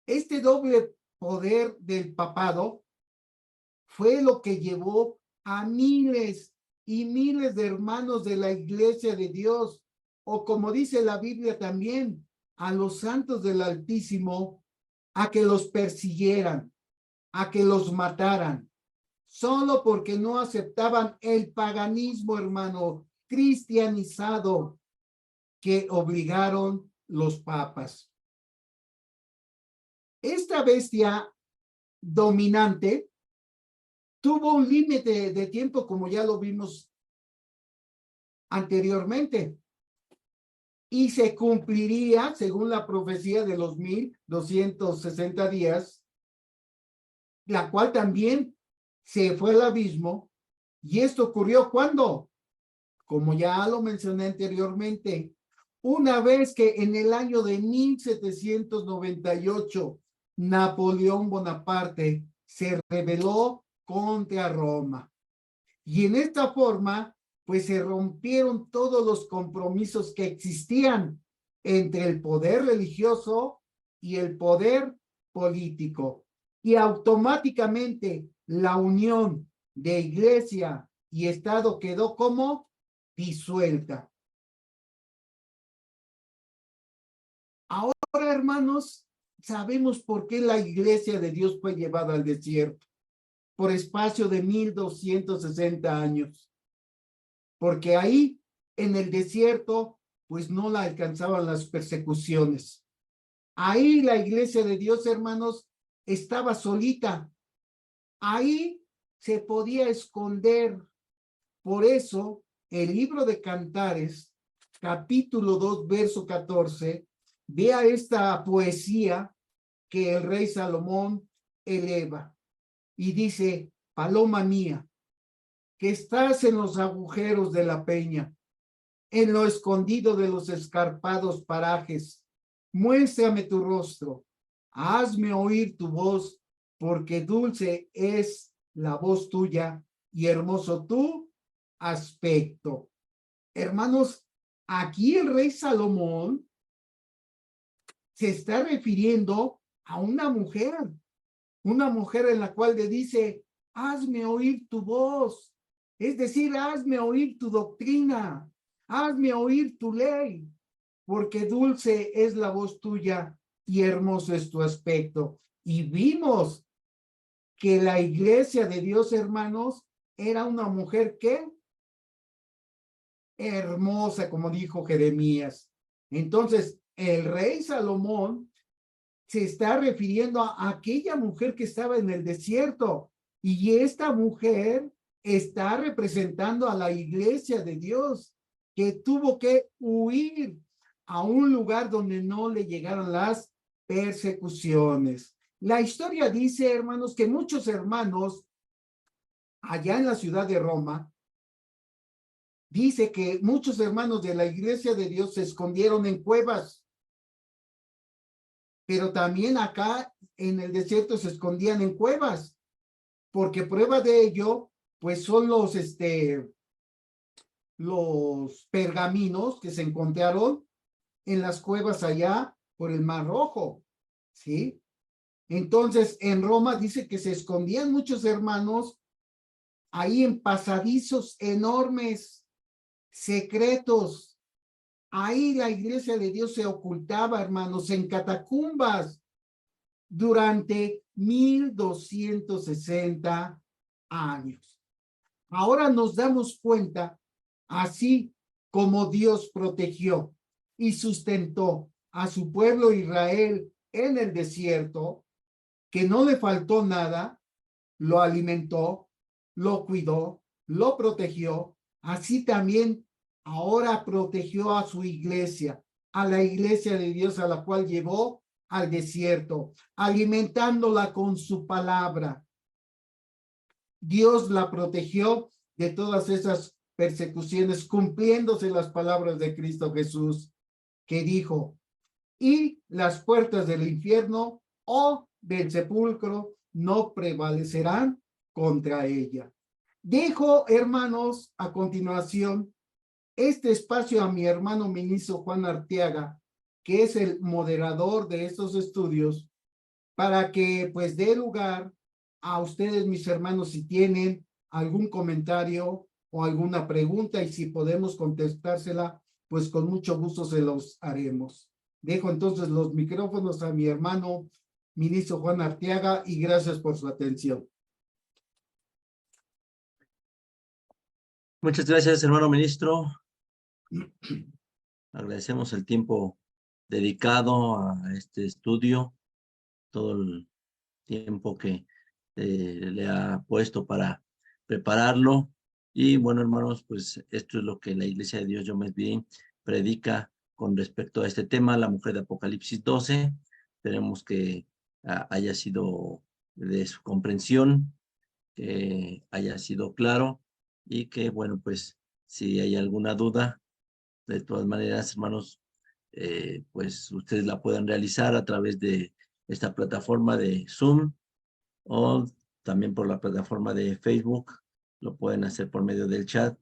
Este doble poder del papado fue lo que llevó a miles y miles de hermanos de la Iglesia de Dios, o como dice la Biblia también, a los santos del Altísimo, a que los persiguieran, a que los mataran, solo porque no aceptaban el paganismo, hermano, cristianizado que obligaron los papas. Esta bestia dominante tuvo un límite de tiempo, como ya lo vimos anteriormente, y se cumpliría, según la profecía, de los 1260 días, la cual también se fue al abismo. Y esto ocurrió ¿cuándo? Como ya lo mencioné anteriormente, una vez que en el año de 1798 Napoleón Bonaparte se rebeló contra Roma. Y en esta forma, pues se rompieron todos los compromisos que existían entre el poder religioso y el poder político. Y automáticamente la unión de iglesia y Estado quedó como disuelta. Ahora, hermanos, sabemos por qué la iglesia de Dios fue llevada al desierto por espacio de 1260 años. Porque ahí, en el desierto, pues no la alcanzaban las persecuciones. Ahí la iglesia de Dios, hermanos, estaba solita. Ahí se podía esconder. Por eso, el libro de Cantares, capítulo 2, verso 14, vea esta poesía que el rey Salomón eleva. Y dice: paloma mía, que estás en los agujeros de la peña, en lo escondido de los escarpados parajes, muéstrame tu rostro, hazme oír tu voz porque dulce es la voz tuya y hermoso tu aspecto. Hermanos, aquí el rey Salomón se está refiriendo a una mujer en la cual le dice, hazme oír tu voz, es decir, hazme oír tu doctrina, hazme oír tu ley, porque dulce es la voz tuya y hermoso es tu aspecto. Y vimos que la iglesia de Dios, hermanos, era una mujer que hermosa, como dijo Jeremías. Entonces, el rey Salomón se está refiriendo a aquella mujer que estaba en el desierto, y esta mujer está representando a la iglesia de Dios, que tuvo que huir a un lugar donde no le llegaron las persecuciones. La historia dice, hermanos, que muchos hermanos allá en la ciudad de Roma, dice que muchos hermanos de la iglesia de Dios se escondieron en cuevas, pero también acá en el desierto se escondían en cuevas, porque prueba de ello, pues son los pergaminos que se encontraron en las cuevas allá por el Mar Rojo, ¿sí? Entonces, en Roma dice que se escondían muchos hermanos ahí en pasadizos enormes, secretos. Ahí la iglesia de Dios se ocultaba, hermanos, en catacumbas durante 1260 años. Ahora nos damos cuenta, así como Dios protegió y sustentó a su pueblo Israel en el desierto, que no le faltó nada, lo alimentó, lo cuidó, lo protegió, así también ahora protegió a su iglesia, a la iglesia de Dios, a la cual llevó al desierto, alimentándola con su palabra. Dios la protegió de todas esas persecuciones, cumpliéndose las palabras de Cristo Jesús, que dijo, y las puertas del infierno o del sepulcro no prevalecerán contra ella. Dejo, hermanos, a continuación este espacio a mi hermano ministro Juan Arteaga, que es el moderador de estos estudios, para que pues dé lugar a ustedes, mis hermanos, si tienen algún comentario o alguna pregunta, y si podemos contestársela, pues con mucho gusto se los haremos. Dejo entonces los micrófonos a mi hermano ministro Juan Arteaga, y gracias por su atención. Muchas gracias, hermano ministro. Agradecemos el tiempo dedicado a este estudio, todo el tiempo que le ha puesto para prepararlo. Y bueno, hermanos, pues esto es lo que la Iglesia de Dios Yo Me Vi predica con respecto a este tema, la mujer de Apocalipsis 12. Esperemos que haya sido de su comprensión, que haya sido claro, y que, bueno, pues si hay alguna duda, de todas maneras, hermanos, pues ustedes la pueden realizar a través de esta plataforma de Zoom, o también por la plataforma de Facebook. Lo pueden hacer por medio del chat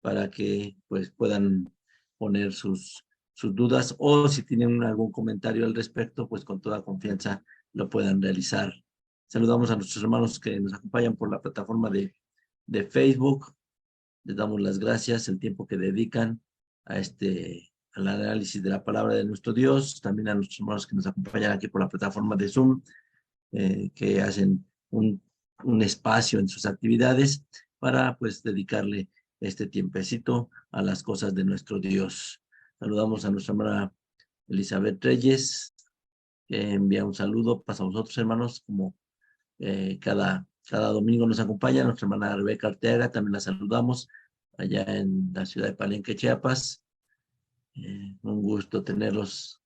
para que pues puedan poner sus dudas, o si tienen algún comentario al respecto, pues con toda confianza lo puedan realizar. Saludamos a nuestros hermanos que nos acompañan por la plataforma de Facebook. Les damos las gracias, el tiempo que dedican al análisis de la palabra de nuestro Dios. También a nuestros hermanos que nos acompañan aquí por la plataforma de Zoom, que hacen un espacio en sus actividades para pues dedicarle este tiempecito a las cosas de nuestro Dios. Saludamos a nuestra hermana Elizabeth Reyes, que envía un saludo para vosotros, hermanos, como cada domingo nos acompaña. Nuestra hermana Rebeca Arteaga, también la saludamos allá en la ciudad de Palenque, Chiapas. Un gusto tenerlos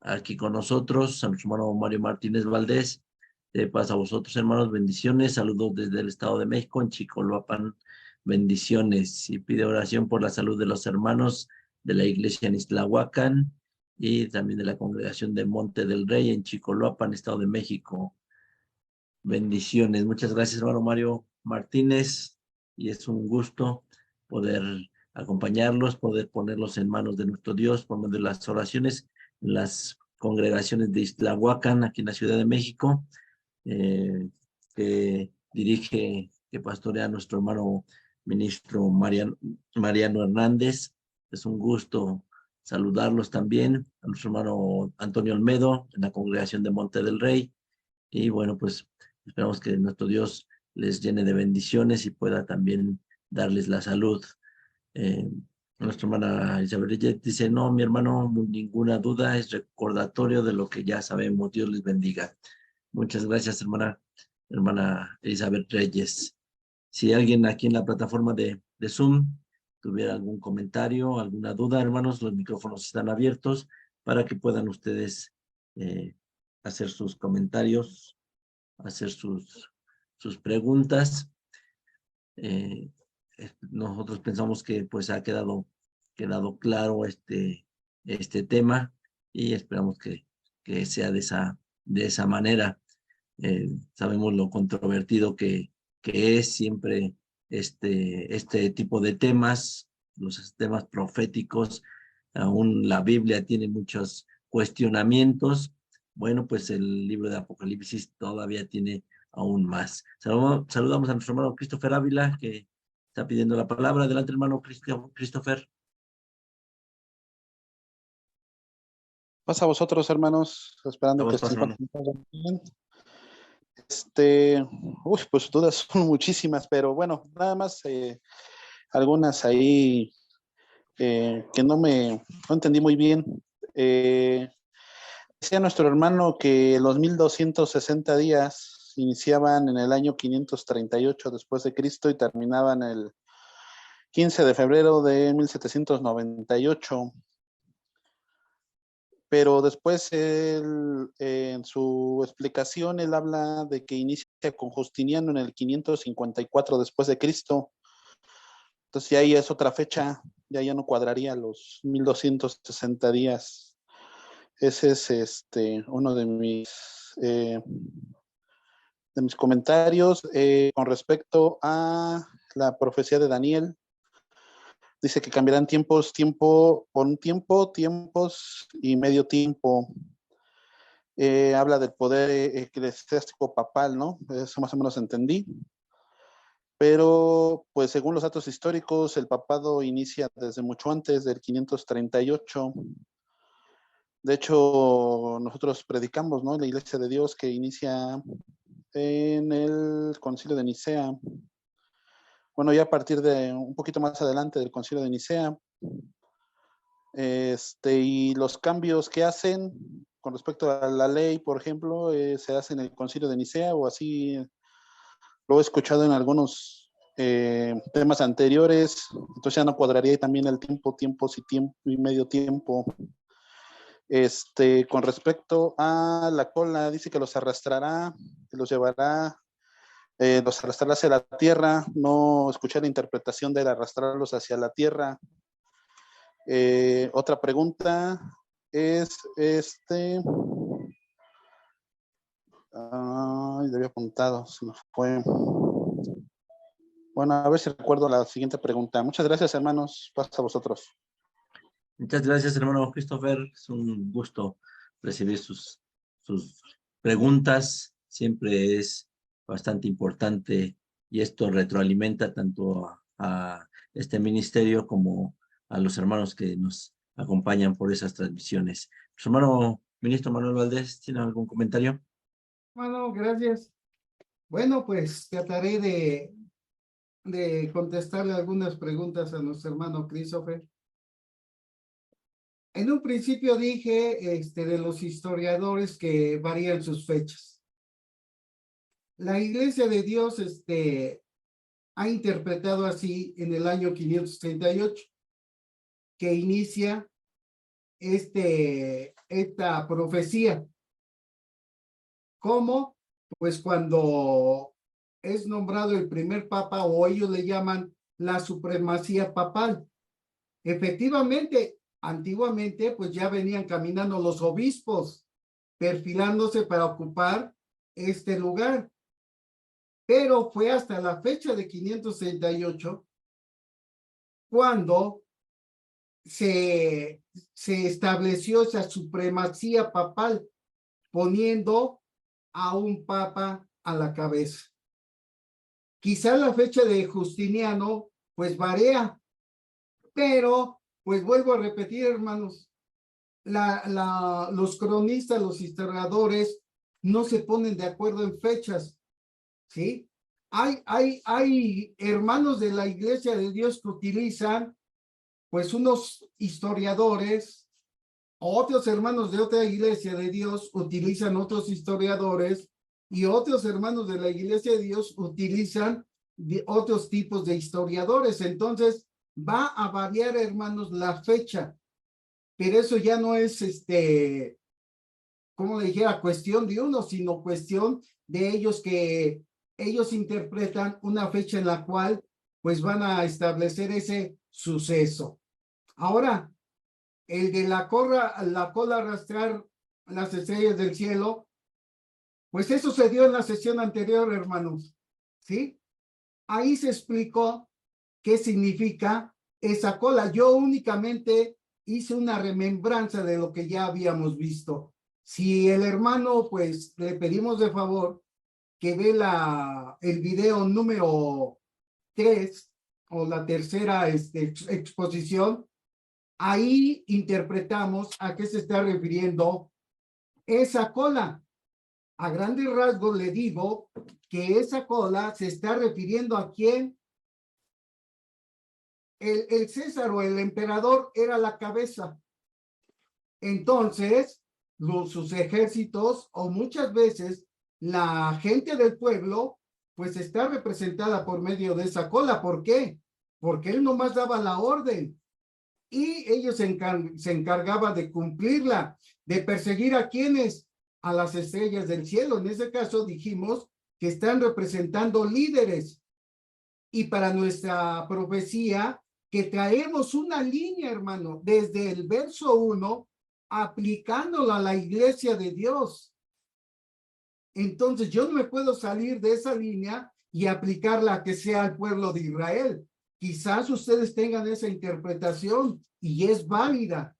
aquí con nosotros. A nuestro hermano Mario Martínez Valdés, paz a vosotros, hermanos, bendiciones. Saludos desde el Estado de México, en Chicoloapan, bendiciones. Y pide oración por la salud de los hermanos de la iglesia en Islahuacán y también de la congregación de Monte del Rey en Chicoloapan, Estado de México. Bendiciones. Muchas gracias, hermano Mario Martínez, y es un gusto poder acompañarlos, poder ponerlos en manos de nuestro Dios por medio de las oraciones en las congregaciones de Ixtlahuacán, aquí en la Ciudad de México, que dirige, que pastorea nuestro hermano ministro Mariano Hernández. Es un gusto saludarlos también, a nuestro hermano Antonio Olmedo, en la congregación de Monte del Rey. Y bueno, pues esperamos que nuestro Dios les llene de bendiciones y pueda también darles la salud. Eh, Nuestra hermana Isabel Reyes dice, no, mi hermano, ninguna duda, es recordatorio de lo que ya sabemos. Dios les bendiga. Muchas gracias, hermana Isabel Reyes. Si alguien aquí en la plataforma de Zoom tuviera algún comentario, alguna duda, hermanos, los micrófonos están abiertos para que puedan ustedes hacer sus comentarios, hacer sus preguntas. Nosotros pensamos que pues ha quedado claro este tema y esperamos que sea de esa manera. Sabemos lo controvertido que es siempre este tipo de temas, los temas proféticos. Aún la Biblia tiene muchos cuestionamientos. Bueno, pues el libro de Apocalipsis todavía tiene aún más. Saludamos a nuestro hermano Christopher Ávila, que está pidiendo la palabra. Adelante, hermano Christopher. Pasa a vosotros, hermanos, esperando que se Hermano. encuentren bien. Pues dudas son muchísimas, pero bueno, nada más algunas ahí que no entendí muy bien. Decía nuestro hermano que los 1260 días iniciaban en el año 538 después de Cristo y terminaban el 15 de febrero de 1798. Pero después en su explicación él habla de que inicia con Justiniano en el 554 después de Cristo. Entonces ya ahí es otra fecha, ya no cuadraría los 1260 días. Ese es uno de mis comentarios. Con respecto a la profecía de Daniel, dice que cambiarán tiempos y medio tiempo. Habla del poder eclesiástico papal, ¿no? Eso más o menos entendí. Pero, pues según los datos históricos, el papado inicia desde mucho antes del 538. De hecho, nosotros predicamos, ¿no? La Iglesia de Dios, que inicia en el Concilio de Nicea. Bueno, ya a partir de un poquito más adelante del Concilio de Nicea. Y los cambios que hacen con respecto a la ley, por ejemplo, se hace en el Concilio de Nicea, o así lo he escuchado en algunos temas anteriores. Entonces ya no cuadraría ahí también el tiempos y medio tiempo. Con respecto a la cola, dice que los arrastrará, que los llevará, los arrastrará hacia la tierra. No escuché la interpretación de arrastrarlos hacia la tierra. Otra pregunta es le había apuntado, se me fue. Bueno, a ver si recuerdo la siguiente pregunta. Muchas gracias, hermanos. Pasa a vosotros. Muchas gracias, hermano Christopher. Es un gusto recibir sus preguntas. Siempre es bastante importante y esto retroalimenta tanto a este ministerio como a los hermanos que nos acompañan por esas transmisiones. Su hermano ministro Manuel Valdés, ¿tiene algún comentario? Bueno, gracias. Bueno, pues trataré de contestarle algunas preguntas a nuestro hermano Christopher. En un principio dije de los historiadores que varían sus fechas. La Iglesia de Dios ha interpretado así en el año 538, que inicia esta profecía. ¿Cómo? Pues cuando es nombrado el primer papa, o ellos le llaman la supremacía papal. Efectivamente, antiguamente, pues ya venían caminando los obispos, perfilándose para ocupar este lugar. pero fue hasta la fecha de 538 cuando se estableció esa supremacía papal, poniendo a un papa a la cabeza. Quizá la fecha de Justiniano, pues varía, pero, pues vuelvo a repetir, hermanos, los cronistas, los historiadores, no se ponen de acuerdo en fechas, ¿sí? Hay hermanos de la Iglesia de Dios que utilizan, pues, unos historiadores, otros hermanos de otra Iglesia de Dios utilizan otros historiadores, y otros hermanos de la Iglesia de Dios utilizan otros tipos de historiadores. Entonces, va a variar, hermanos, la fecha, pero eso ya no es, como le dijera, cuestión de uno, sino cuestión de ellos, que ellos interpretan una fecha en la cual pues van a establecer ese suceso. Ahora, el de la cola arrastrar las estrellas del cielo, pues eso se dio en la sesión anterior, hermanos, ¿sí? Ahí se explicó qué significa esa cola. Yo únicamente hice una remembranza de lo que ya habíamos visto. Si el hermano, pues, le pedimos de favor que ve el video número 3 o la tercera exposición, ahí interpretamos a qué se está refiriendo esa cola. A grandes rasgos le digo que esa cola se está refiriendo a quién. El César o el emperador era la cabeza. Entonces, sus ejércitos, o muchas veces la gente del pueblo, pues está representada por medio de esa cola. ¿Por qué? Porque él nomás daba la orden y ellos se encargaban de cumplirla, de perseguir a quienes, a las estrellas del cielo. En ese caso dijimos que están representando líderes. Y para nuestra profecía, que traemos una línea, hermano, desde el verso 1, aplicándola a la iglesia de Dios. Entonces yo no me puedo salir de esa línea y aplicarla a que sea el pueblo de Israel. Quizás ustedes tengan esa interpretación y es válida,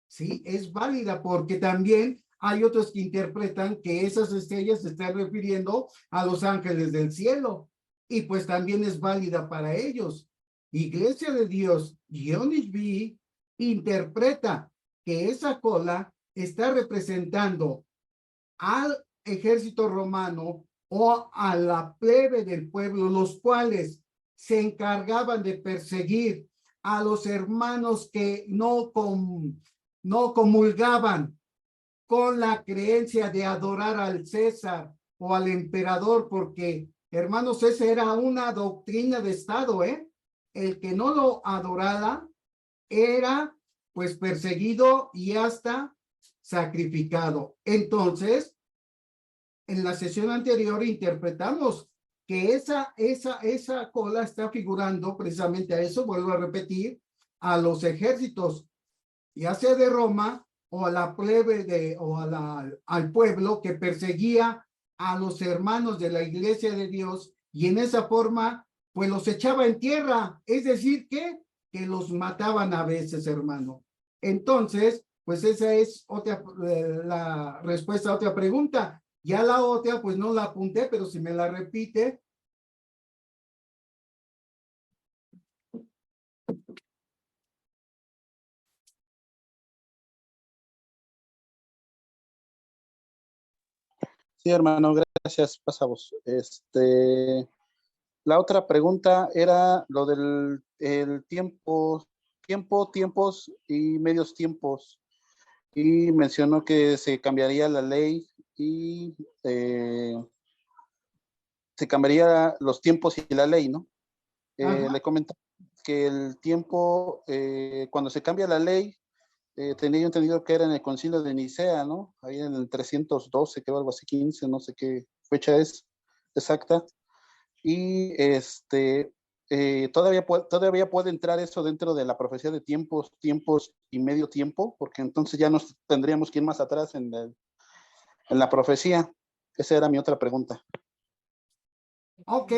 ¿sí? Es válida, porque también hay otros que interpretan que esas estrellas se están refiriendo a los ángeles del cielo, y pues también es válida para ellos. Iglesia de Dios, Yonishbi, interpreta que esa cola está representando al ejército romano o a la plebe del pueblo, los cuales se encargaban de perseguir a los hermanos que no comulgaban con la creencia de adorar al César o al emperador, porque, hermanos, esa era una doctrina de Estado, ¿eh? El que no lo adorara era, pues, perseguido y hasta sacrificado. Entonces, en la sesión anterior interpretamos que esa cola está figurando precisamente a eso, vuelvo a repetir, a los ejércitos, ya sea de Roma o a la plebe o al pueblo que perseguía a los hermanos de la iglesia de Dios, y en esa forma pues los echaba en tierra, es decir, que los mataban a veces, hermano. Entonces, pues esa es otra, la respuesta a otra pregunta. Ya la otra, pues no la apunté, pero si me la repite. Sí, hermano, gracias, pasamos. La otra pregunta era lo del tiempos y medios tiempos. Y mencionó que se cambiaría la ley y se cambiaría los tiempos y la ley, ¿no? Le comenté que el tiempo, cuando se cambia la ley, tenía yo entendido que era en el concilio de Nicea, ¿no? Ahí en el 312, que algo así, 15, no sé qué fecha es exacta. Y todavía puede entrar eso dentro de la profecía de tiempos y medio tiempo, porque entonces ya nos tendríamos que ir más atrás en la profecía. Esa era mi otra pregunta. Ok,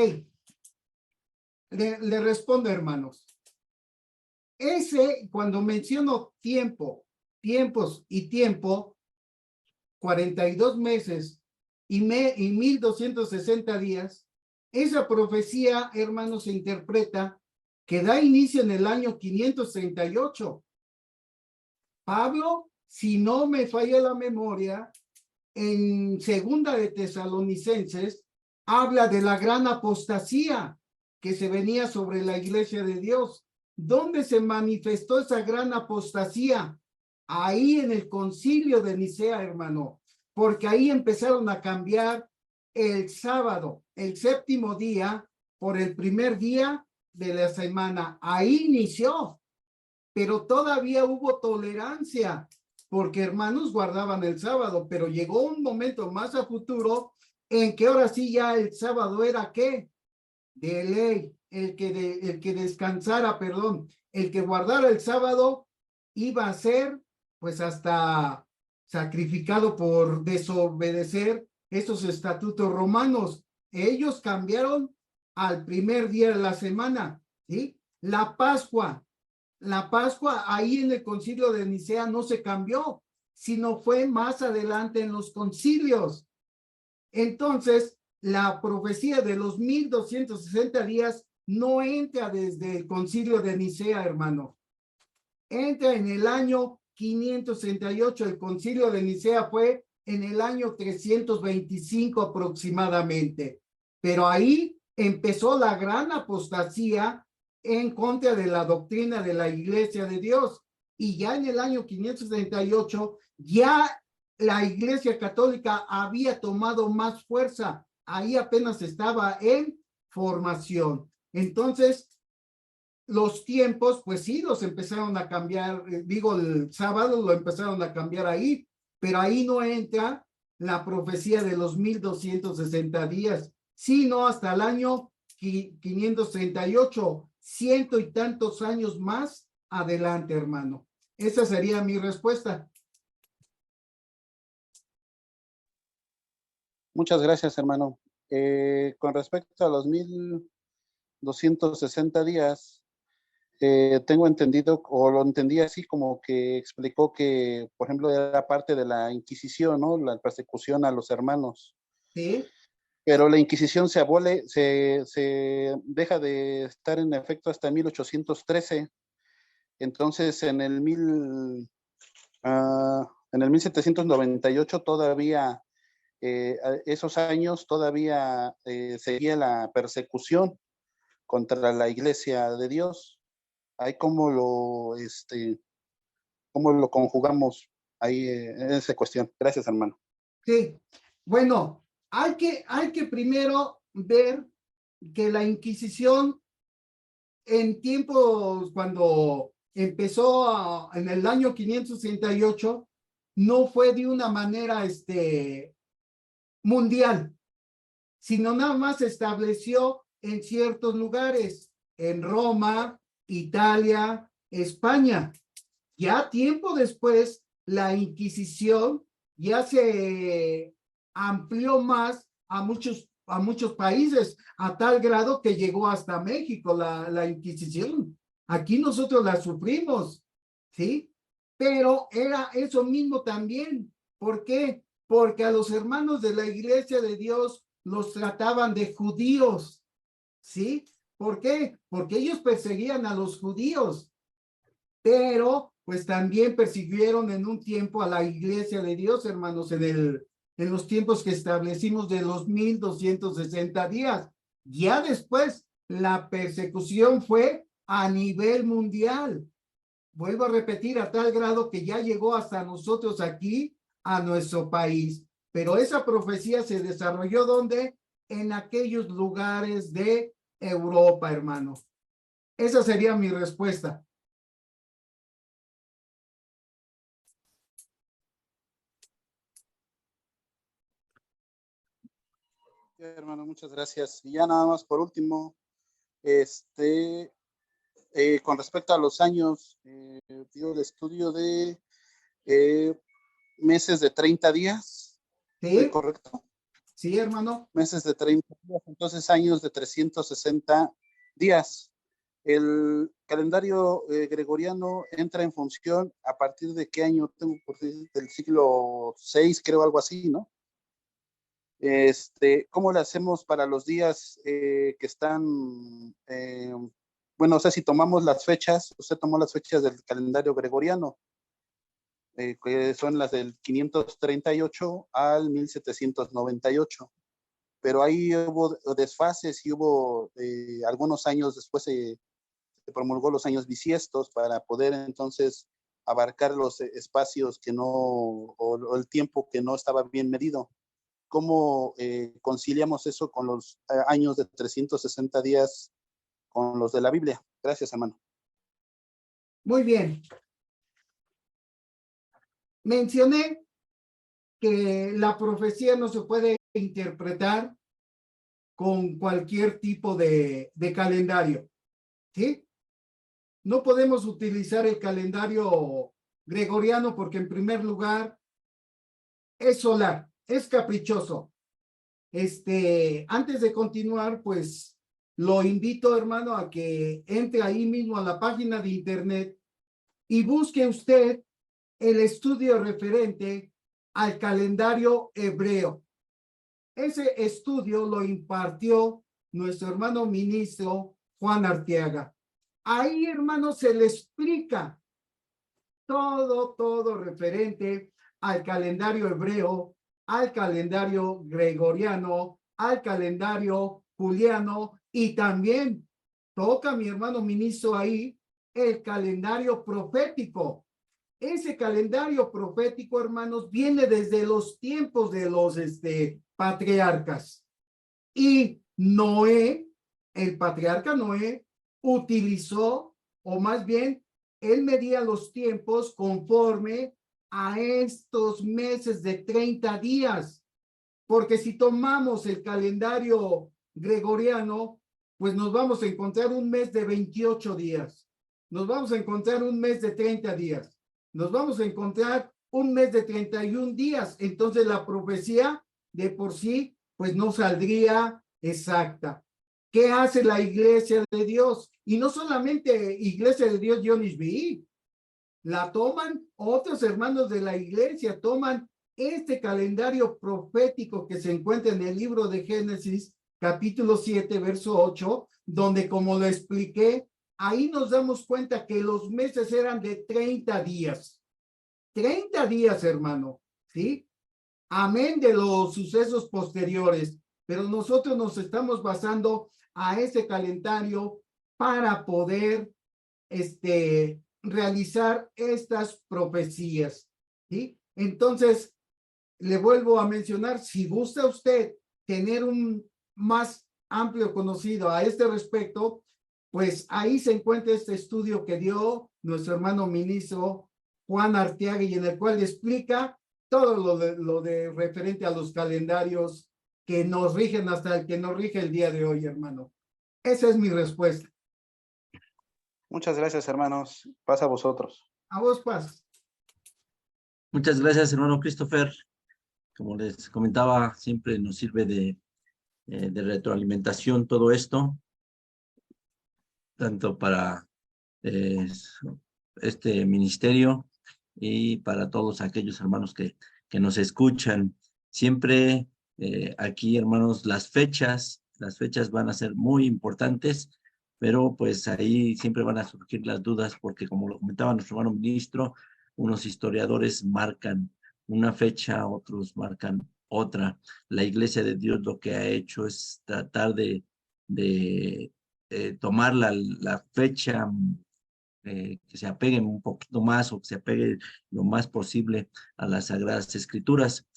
le respondo, hermanos. Cuando menciono tiempos y tiempo, 42 meses y 1260 días, esa profecía, hermanos, se interpreta que da inicio en el año 538. Pablo, si no me falla la memoria, en Segunda de Tesalonicenses, habla de la gran apostasía que se venía sobre la iglesia de Dios. ¿Dónde se manifestó esa gran apostasía? Ahí en el concilio de Nicea, hermano, porque ahí empezaron a cambiar el sábado, el séptimo día, por el primer día de la semana. Ahí inició, pero todavía hubo tolerancia, porque hermanos guardaban el sábado, pero llegó un momento más a futuro en que ahora sí ya el sábado era ¿qué? De ley, el que descansara, perdón, el que guardara el sábado iba a ser pues hasta sacrificado por desobedecer esos estatutos romanos. Ellos cambiaron al primer día de la semana, ¿sí? La Pascua ahí en el concilio de Nicea no se cambió, sino fue más adelante en los concilios. Entonces, la profecía de los 1260 días no entra desde el concilio de Nicea, hermano. Entra en el año 568. El concilio de Nicea fue en el año 325 aproximadamente. Pero ahí empezó la gran apostasía en contra de la doctrina de la Iglesia de Dios. Y ya en el año 568, ya la Iglesia Católica había tomado más fuerza. Ahí apenas estaba en formación. Entonces, los tiempos, pues sí, los empezaron a cambiar, digo, el sábado lo empezaron a cambiar ahí, pero ahí no entra la profecía de los 1260 días, sino hasta el año 538, ciento y tantos años más adelante, hermano. Esa sería mi respuesta. Muchas gracias, hermano. Con respecto a los 1260 días, tengo entendido, o lo entendí así, como que explicó que, por ejemplo, era parte de la Inquisición, ¿no? La persecución a los hermanos. ¿Sí? Pero la Inquisición se abole, se deja de estar en efecto hasta 1813. Entonces, en el 1798 todavía, esos años todavía seguía la persecución contra la Iglesia de Dios. Ahí cómo lo conjugamos ahí en esa cuestión. Gracias, hermano. Sí. Bueno, hay que primero ver que la Inquisición en tiempos cuando empezó en el año 568, no fue de una manera mundial, sino nada más se estableció en ciertos lugares, en Roma, Italia, España. Ya tiempo después, la Inquisición ya se amplió más a muchos países, a tal grado que llegó hasta México la Inquisición. Aquí nosotros la sufrimos, ¿sí? Pero era eso mismo también. ¿Por qué? Porque a los hermanos de la Iglesia de Dios los trataban de judíos, ¿sí? ¿Por qué? Porque ellos perseguían a los judíos, pero pues también persiguieron en un tiempo a la Iglesia de Dios, hermanos, en los tiempos que establecimos de los 1260 días. Ya después, la persecución fue a nivel mundial. Vuelvo a repetir, a tal grado que ya llegó hasta nosotros aquí, a nuestro país. Pero esa profecía se desarrolló ¿dónde? En aquellos lugares de Europa, hermano. Esa sería mi respuesta. Hermano, muchas gracias. Y ya nada más por último, con respecto a los años, dio el estudio de meses de 30 días. ¿Estoy ¿Sí? correcto? Sí, hermano. Meses de 30 días, entonces años de 360 días. El calendario gregoriano entra en función a partir de qué año, tengo por decir, del siglo VI, creo, algo así, ¿no? ¿Cómo le hacemos para los días que están, bueno, o sea, si tomamos las fechas, usted tomó las fechas del calendario gregoriano, que son las del 538 al 1798, pero ahí hubo desfases y hubo algunos años después se promulgó los años bisiestos para poder entonces abarcar los espacios que no, o el tiempo que no estaba bien medido. ¿Cómo conciliamos eso con los años de 360 días con los de la Biblia? Gracias, hermano. Muy bien. Mencioné que la profecía no se puede interpretar con cualquier tipo de calendario, ¿sí? No podemos utilizar el calendario gregoriano porque en primer lugar es solar, es caprichoso. Antes de continuar, pues lo invito, hermano, a que entre ahí mismo a la página de internet y busque usted el estudio referente al calendario hebreo. Ese estudio lo impartió nuestro hermano ministro Juan Arteaga. Ahí, hermano, se le explica todo referente al calendario hebreo, al calendario gregoriano, al calendario juliano y también toca mi hermano ministro ahí el calendario profético. Ese calendario profético, hermanos, viene desde los tiempos de los patriarcas. Y Noé, el patriarca Noé, utilizó, o más bien, él medía los tiempos conforme a estos meses de 30 días. Porque si tomamos el calendario gregoriano, pues nos vamos a encontrar un mes de 28 días. Nos vamos a encontrar un mes de 30 días. Nos vamos a encontrar un mes de 31 días. Entonces la profecía de por sí, pues no saldría exacta. ¿Qué hace la iglesia de Dios? Y no solamente iglesia de Dios Dionis B. La toman otros hermanos de la iglesia, toman este calendario profético que se encuentra en el libro de Génesis, capítulo 7, verso 8, donde, como lo expliqué, ahí nos damos cuenta que los meses eran de 30 días. 30 días, hermano, ¿sí? Amén de los sucesos posteriores, pero nosotros nos estamos basando a ese calendario para poder realizar estas profecías, ¿sí? Entonces, le vuelvo a mencionar, si gusta usted tener un más amplio conocido a este respecto, pues ahí se encuentra este estudio que dio nuestro hermano ministro Juan Arteaga y en el cual explica todo lo de referente a los calendarios que nos rigen hasta el que nos rige el día de hoy, hermano. Esa es mi respuesta. Muchas gracias, hermanos. Pasa a vosotros. A vos, Paz. Muchas gracias, hermano Christopher. Como les comentaba, siempre nos sirve de retroalimentación todo esto, tanto para este ministerio y para todos aquellos hermanos que nos escuchan. Siempre aquí, hermanos, las fechas van a ser muy importantes, pero pues ahí siempre van a surgir las dudas, porque como lo comentaba nuestro hermano ministro, unos historiadores marcan una fecha, otros marcan otra. La Iglesia de Dios lo que ha hecho es tratar de tomar la fecha que se apeguen un poquito más o que se apegue lo más posible a las Sagradas Escrituras.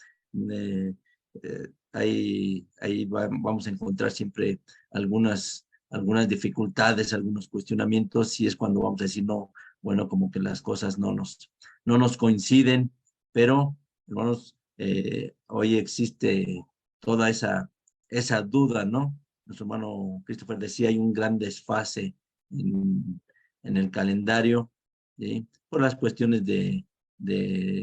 Ahí vamos a encontrar siempre algunas dificultades, algunos cuestionamientos, y es cuando vamos a decir, no, bueno, como que las cosas no nos coinciden, pero, hermanos, hoy existe toda esa duda, ¿no? Nuestro hermano Christopher decía, hay un gran desfase en el calendario, ¿sí? Por las cuestiones de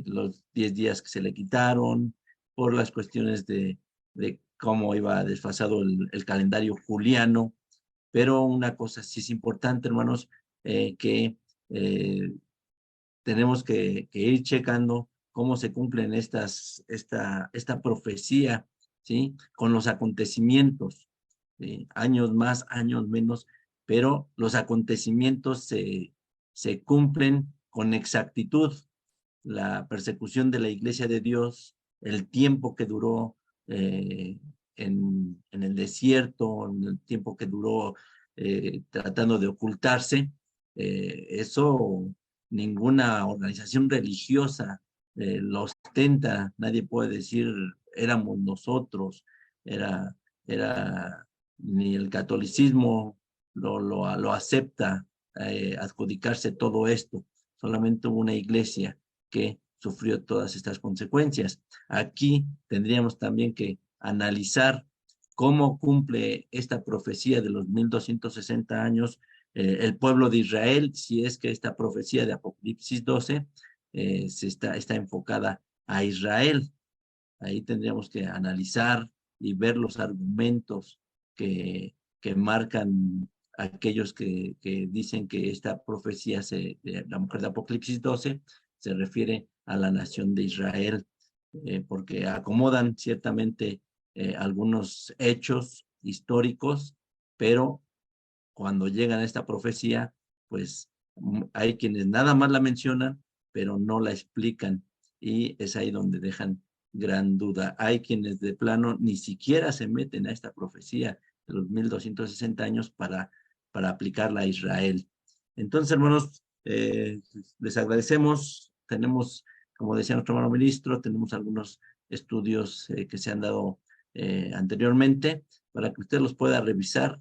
los 10 días que se le quitaron, por las cuestiones de cómo iba desfasado el calendario juliano, pero una cosa sí es importante, hermanos, que tenemos que ir checando cómo se cumplen esta profecía, ¿sí? Con los acontecimientos, ¿sí? Años más, años menos, pero los acontecimientos se cumplen con exactitud. La persecución de la Iglesia de Dios, el tiempo que duró en el desierto, en el tiempo que duró tratando de ocultarse, eso ninguna organización religiosa lo ostenta. Nadie puede decir éramos nosotros, era, ni el catolicismo lo acepta, adjudicarse todo esto. Solamente una iglesia que sufrió todas estas consecuencias. Aquí tendríamos también que analizar cómo cumple esta profecía de los 1260 años el pueblo de Israel, si es que esta profecía de Apocalipsis 12 está enfocada a Israel. Ahí tendríamos que analizar y ver los argumentos que marcan aquellos que dicen que esta profecía de la mujer de Apocalipsis 12 se refiere a la nación de Israel, porque acomodan ciertamente algunos hechos históricos, pero cuando llegan a esta profecía, pues hay quienes nada más la mencionan, pero no la explican, y es ahí donde dejan gran duda. Hay quienes de plano ni siquiera se meten a esta profecía de los 1260 años para aplicarla a Israel. Entonces, hermanos, les agradecemos. Tenemos, como decía nuestro hermano ministro, tenemos algunos estudios que se han dado anteriormente para que usted los pueda revisar.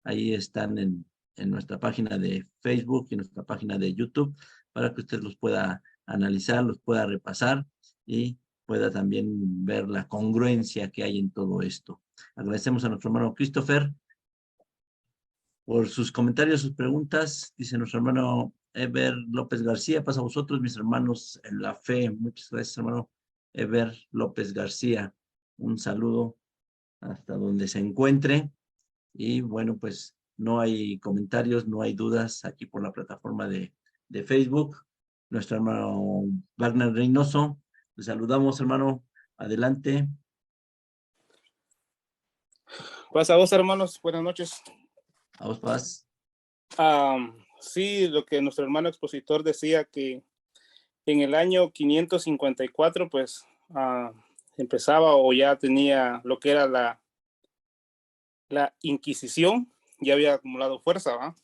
Ahí están en nuestra página de Facebook y en nuestra página de YouTube para que usted los pueda analizar, los pueda repasar y pueda también ver la congruencia que hay en todo esto. Agradecemos a nuestro hermano Christopher por sus comentarios, sus preguntas. Dice nuestro hermano Eber López García, pasa a vosotros, mis hermanos en la fe. Muchas gracias, hermano Eber López García. Un saludo hasta donde se encuentre. Y bueno, pues no hay comentarios, no hay dudas aquí por la plataforma de Facebook. Nuestro hermano Wagner Reynoso, le saludamos, hermano. Adelante. Pues a vos, hermanos, buenas noches. A vos, paz. Sí, lo que nuestro hermano expositor decía, que en el año 554, pues empezaba o ya tenía lo que era la Inquisición, ya había acumulado fuerza, ¿va?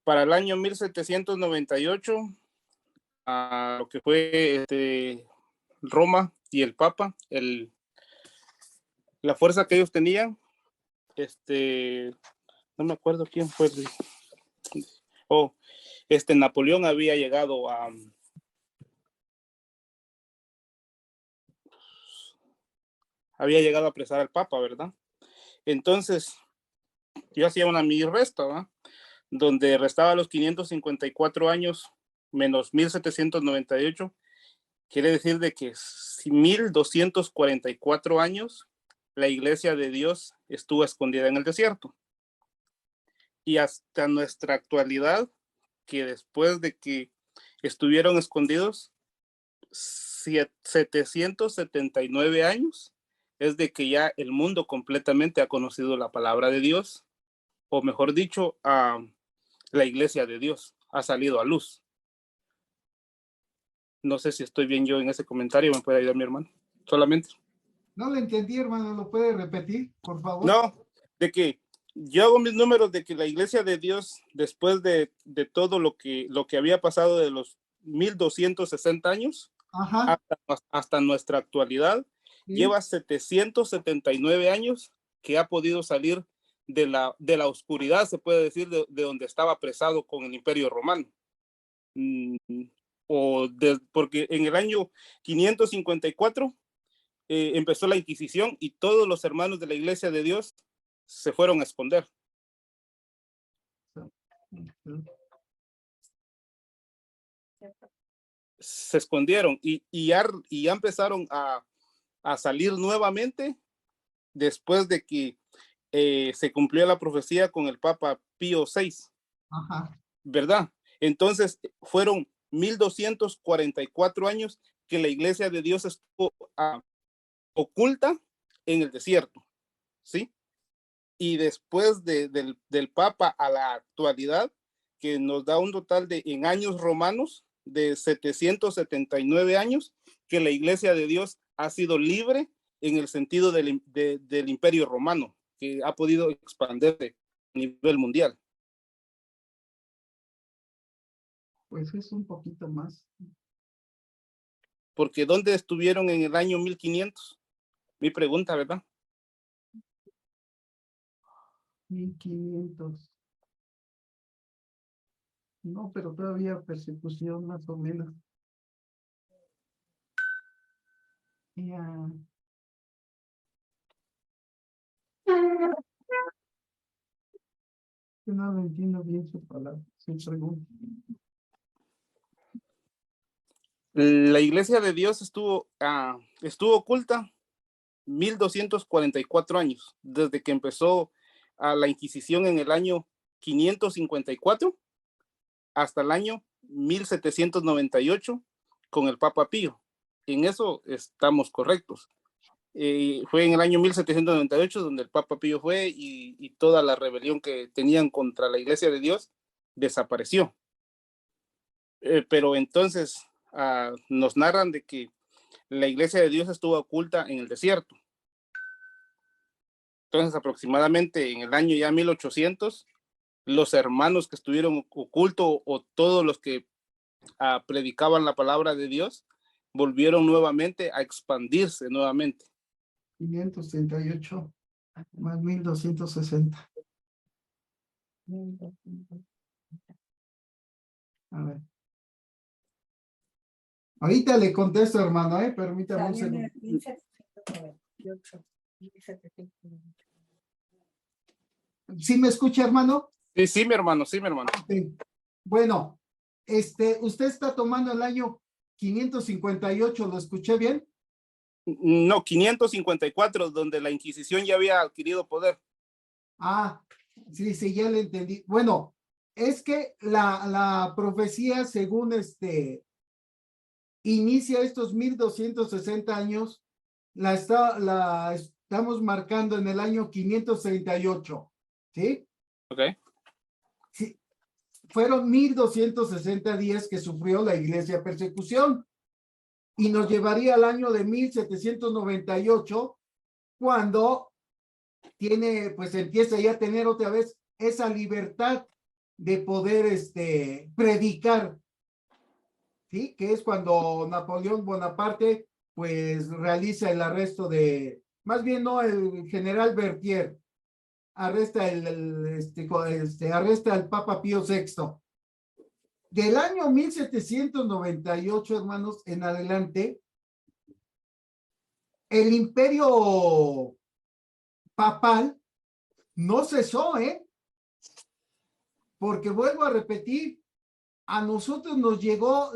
Para el año 1798, lo que fue Roma y el Papa, la fuerza que ellos tenían, no me acuerdo quién fue. Napoleón había llegado a apresar al Papa, ¿verdad? Entonces, yo hacía una mini resta, ¿verdad? Donde restaba los 554 años menos 1798, quiere decir de que 1244 años la iglesia de Dios estuvo escondida en el desierto. Y hasta nuestra actualidad, que después de que estuvieron escondidos 779 años, es de que ya el mundo completamente ha conocido la palabra de Dios, o mejor dicho, la iglesia de Dios ha salido a luz. No sé si estoy bien yo en ese comentario, ¿me puede ayudar mi hermano? Solamente. No lo entendí, hermano, ¿lo puede repetir, por favor? No, de que yo hago mis números de que la iglesia de Dios, después de todo lo que había pasado de los 1260 años, hasta nuestra actualidad, ¿sí? Lleva 779 años que ha podido salir de la oscuridad, se puede decir, de donde estaba apresado con el Imperio Romano. Porque en el año 554 empezó la Inquisición y todos los hermanos de la Iglesia de Dios se fueron a esconder. Se escondieron y ya empezaron a salir nuevamente después de que se cumplió la profecía con el Papa Pío VI. Ajá. ¿Verdad? Entonces fueron 1244 años que la iglesia de Dios estuvo oculta en el desierto, ¿sí? Y después del Papa a la actualidad, que nos da un total de, en años romanos, de 779 años, que la iglesia de Dios ha sido libre en el sentido del imperio romano, que ha podido expandirse a nivel mundial. Pues es un poquito más. Porque ¿dónde estuvieron en el año 1500? Mi pregunta, ¿verdad? 1500. No, pero todavía persecución más o menos. Ya. Yo no entiendo bien su palabra, su pregunta. La iglesia de Dios estuvo oculta 1244 años, desde que empezó la Inquisición en el año 554 hasta el año 1798 con el Papa Pío. En eso estamos correctos. Fue en el año 1798 donde el Papa Pío fue y toda la rebelión que tenían contra la iglesia de Dios desapareció. Pero entonces nos narran de que la iglesia de Dios estuvo oculta en el desierto. Entonces aproximadamente en el año ya 1800, los hermanos que estuvieron ocultos o todos los que predicaban la palabra de Dios volvieron nuevamente a expandirse nuevamente. 538 más 1260. A ver. Ahorita le contesto, hermano, permítame un segundo. 1798. ¿Sí me escucha, hermano? Sí, mi hermano, sí, mi hermano. Sí. Bueno, usted está tomando el año 558, ¿lo escuché bien? No, 554, donde la Inquisición ya había adquirido poder. Sí, ya le entendí. Bueno, es que la profecía, según inicia estos 1260 años, la estamos marcando en el año 538, ¿sí? Ok. Sí, fueron 1260 días que sufrió la iglesia persecución y nos llevaría al año de 1798 cuando empieza ya a tener otra vez esa libertad de poder predicar, ¿sí? Que es cuando Napoleón Bonaparte pues realiza el arresto más bien no, el general Berthier arresta arresta al Papa Pío VI. Del año 1798, hermanos, en adelante, el imperio papal no cesó, porque vuelvo a repetir, a nosotros nos llegó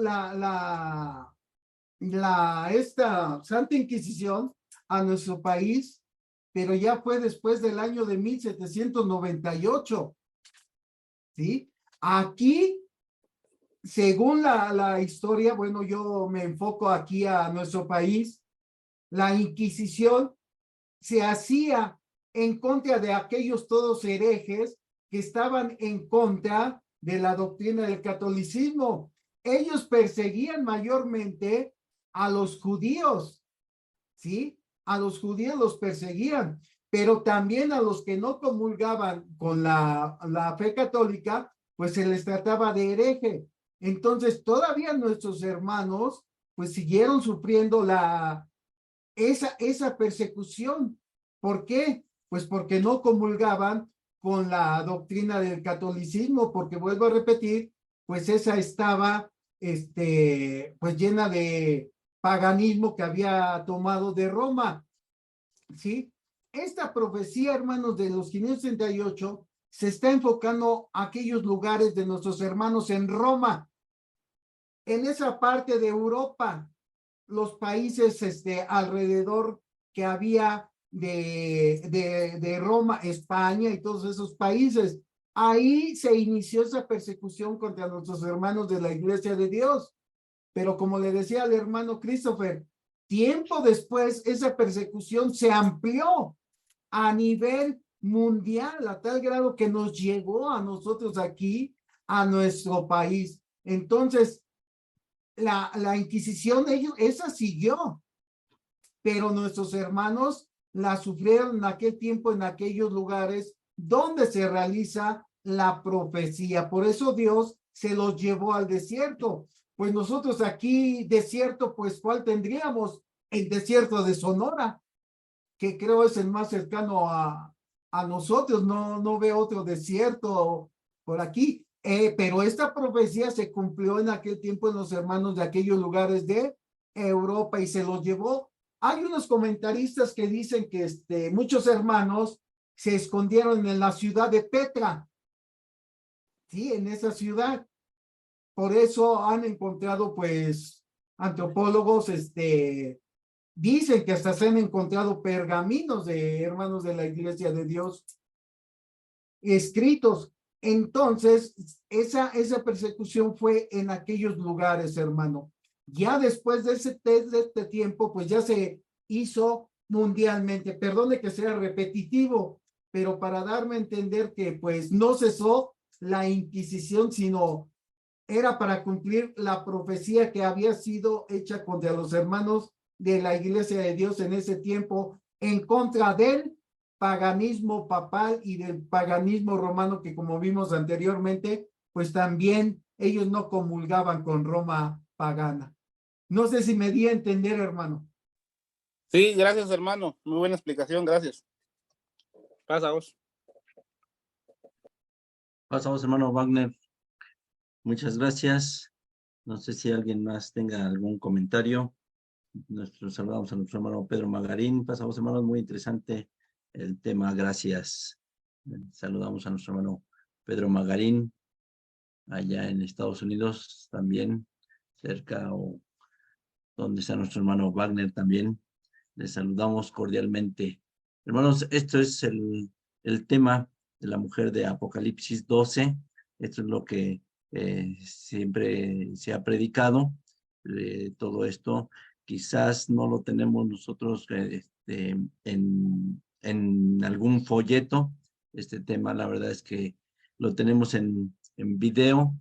esta Santa Inquisición a nuestro país, pero ya fue después del año de 1798, ¿sí? Aquí, según la historia, bueno, yo me enfoco aquí a nuestro país, la Inquisición se hacía en contra de aquellos todos herejes que estaban en contra de la doctrina del catolicismo. Ellos perseguían mayormente a los judíos, ¿sí? A los judíos los perseguían, pero también a los que no comulgaban con la fe católica, pues se les trataba de hereje. Entonces, todavía nuestros hermanos, pues siguieron sufriendo esa persecución. ¿Por qué? Pues porque no comulgaban con la doctrina del catolicismo, porque vuelvo a repetir, pues esa estaba, pues llena de paganismo que había tomado de Roma, ¿sí? Esta profecía, hermanos, de los 568, se está enfocando a aquellos lugares de nuestros hermanos en Roma, en esa parte de Europa, los países alrededor que había de Roma, España y todos esos países. Ahí se inició esa persecución contra nuestros hermanos de la Iglesia de Dios. Pero como le decía al hermano Christopher, tiempo después esa persecución se amplió a nivel mundial a tal grado que nos llegó a nosotros aquí, a nuestro país. Entonces, la Inquisición, esa siguió, pero nuestros hermanos la sufrieron en aquel tiempo, en aquellos lugares donde se realiza la profecía. Por eso Dios se los llevó al desierto. Pues nosotros aquí, desierto, pues ¿cuál tendríamos? El desierto de Sonora, que creo es el más cercano a nosotros. No veo otro desierto por aquí. Pero esta profecía se cumplió en aquel tiempo en los hermanos de aquellos lugares de Europa y se los llevó. Hay unos comentaristas que dicen que muchos hermanos se escondieron en la ciudad de Petra. Sí, en esa ciudad. Por eso han encontrado, pues, antropólogos, dicen que hasta se han encontrado pergaminos de hermanos de la Iglesia de Dios escritos. Entonces, esa persecución fue en aquellos lugares, hermano. Ya después de este tiempo, pues ya se hizo mundialmente. Perdone que sea repetitivo, pero para darme a entender que pues no cesó la Inquisición, sino era para cumplir la profecía que había sido hecha contra los hermanos de la Iglesia de Dios en ese tiempo, en contra del paganismo papal y del paganismo romano, que como vimos anteriormente, pues también ellos no comulgaban con Roma pagana. No sé si me di a entender, hermano. Sí, gracias, hermano. Muy buena explicación, gracias. Pasa vos. Pasamos, hermano Wagner. Muchas gracias. No sé si alguien más tenga algún comentario. Saludamos a nuestro hermano Pedro Magarín. Pasamos, hermanos, muy interesante el tema. Gracias. Saludamos a nuestro hermano Pedro Magarín, allá en Estados Unidos también, cerca o donde está nuestro hermano Wagner también. Les saludamos cordialmente. Hermanos, esto es el tema de la mujer de Apocalipsis 12. Esto es lo que siempre se ha predicado. Todo esto quizás no lo tenemos nosotros en algún folleto. Este tema, la verdad es que lo tenemos en video,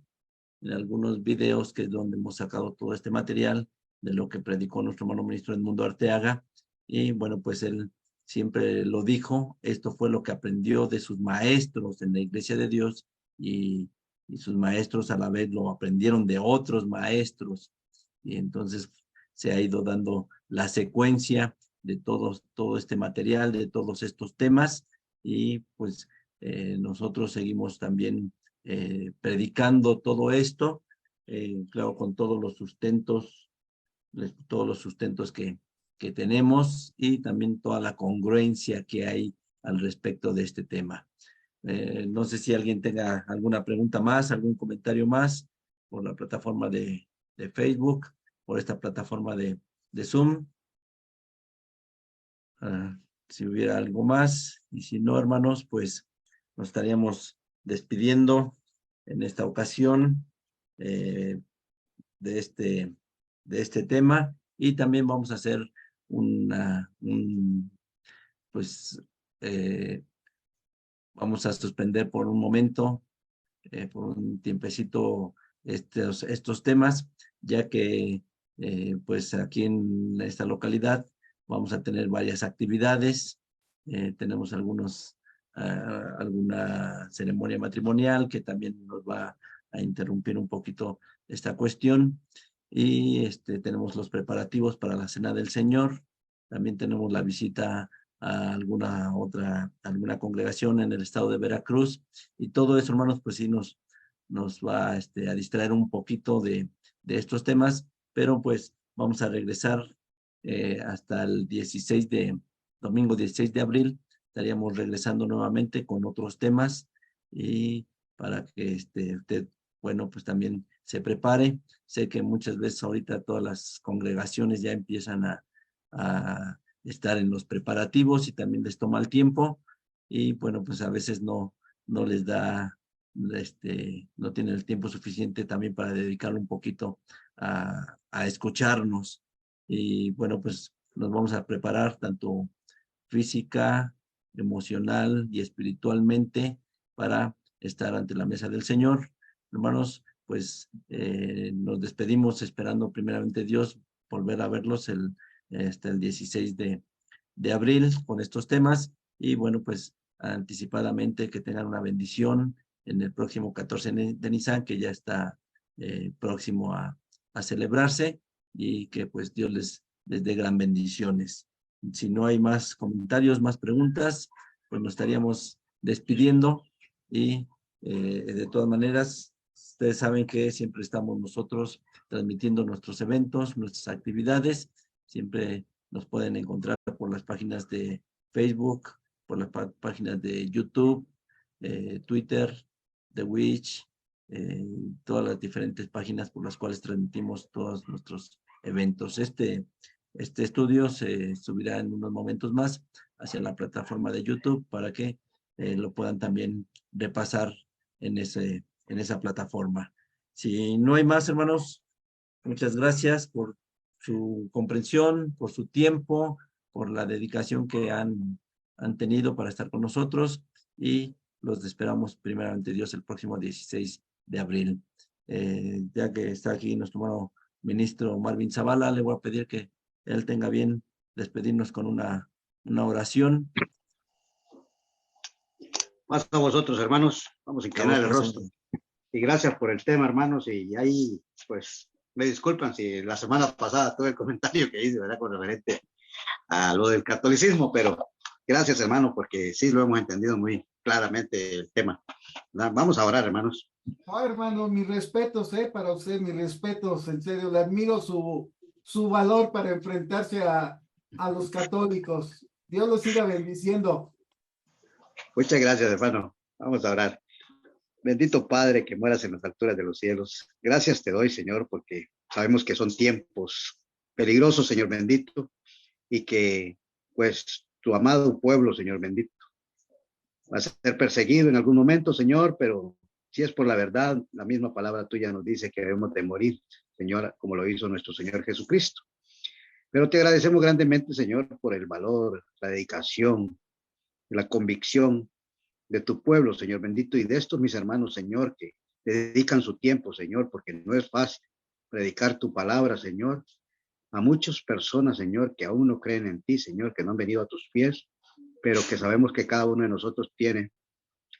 en algunos videos que es donde hemos sacado todo este material de lo que predicó nuestro hermano ministro Edmundo Arteaga. Y bueno, pues él siempre lo dijo, esto fue lo que aprendió de sus maestros en la Iglesia de Dios y sus maestros a la vez lo aprendieron de otros maestros. Y entonces se ha ido dando la secuencia de todo este material, de todos estos temas, y pues nosotros seguimos también predicando todo esto, claro, con todos los sustentos que tenemos y también toda la congruencia que hay al respecto de este tema. No sé si alguien tenga alguna pregunta más, algún comentario más por la plataforma de Facebook, por esta plataforma de Zoom. Si hubiera algo más, y si no, hermanos, pues nos estaríamos despidiendo en esta ocasión de este tema, y también vamos a hacer vamos a suspender por un momento, por un tiempecito estos temas, ya que pues aquí en esta localidad vamos a tener varias actividades. Tenemos alguna ceremonia matrimonial que también nos va a interrumpir un poquito esta cuestión, y tenemos los preparativos para la Cena del Señor. También tenemos la visita a alguna congregación en el estado de Veracruz, y todo eso, hermanos, pues sí nos va a distraer un poquito de estos temas, pero pues vamos a regresar hasta el domingo 16 de abril, estaríamos regresando nuevamente con otros temas, y para que usted, bueno, pues también se prepare. Sé que muchas veces ahorita todas las congregaciones ya empiezan a estar en los preparativos y también les toma el tiempo y bueno, pues a veces no les da, no tienen el tiempo suficiente también para dedicarlo un poquito a escucharnos. Y bueno, pues nos vamos a preparar tanto física, emocional y espiritualmente para estar ante la mesa del Señor. Hermanos, pues nos despedimos esperando primeramente Dios volver a verlos el 16 de abril con estos temas y bueno, pues anticipadamente que tengan una bendición en el próximo 14 de Nisan, que ya está próximo a celebrarse y que pues Dios les dé gran bendiciones. Si no hay más comentarios, más preguntas, pues nos estaríamos despidiendo y de todas maneras, ustedes saben que siempre estamos nosotros transmitiendo nuestros eventos, nuestras actividades, siempre nos pueden encontrar por las páginas de Facebook, por las páginas de YouTube, Twitter, The Witch, todas las diferentes páginas por las cuales transmitimos todos nuestros eventos. Este estudio se subirá en unos momentos más hacia la plataforma de YouTube para que lo puedan también repasar en esa plataforma. Si no hay más, hermanos, muchas gracias por su comprensión, por su tiempo, por la dedicación que han tenido para estar con nosotros y los esperamos primeramente Dios el próximo 16 de abril. Ya que está aquí nuestro hermano ministro Marvin Zavala, le voy a pedir que él tenga bien despedirnos con una oración. Más a vosotros, hermanos, vamos a inclinar el rostro. Y gracias por el tema, hermanos, y ahí, pues, me disculpan si la semana pasada tuve el comentario que hice, ¿verdad?, con referente a lo del catolicismo, pero gracias, hermano, porque sí lo hemos entendido muy claramente el tema. Vamos a orar, hermanos. Hermano, mis respetos, para usted, mis respetos, en serio, le admiro su valor para enfrentarse a los católicos. Dios los siga bendiciendo. Muchas gracias, hermano. Vamos a orar. Bendito Padre que mueras en las alturas de los cielos. Gracias te doy, Señor, porque sabemos que son tiempos peligrosos, Señor bendito, y que, pues, tu amado pueblo, Señor bendito, va a ser perseguido en algún momento, Señor, pero si es por la verdad, la misma palabra tuya nos dice que debemos de morir, Señor, como lo hizo nuestro Señor Jesucristo. Pero te agradecemos grandemente, Señor, por el valor, la dedicación, la convicción de tu pueblo, Señor bendito, y de estos mis hermanos, Señor, que te dedican su tiempo, Señor, porque no es fácil predicar tu palabra, Señor, a muchas personas, Señor, que aún no creen en ti, Señor, que no han venido a tus pies, pero que sabemos que cada uno de nosotros tiene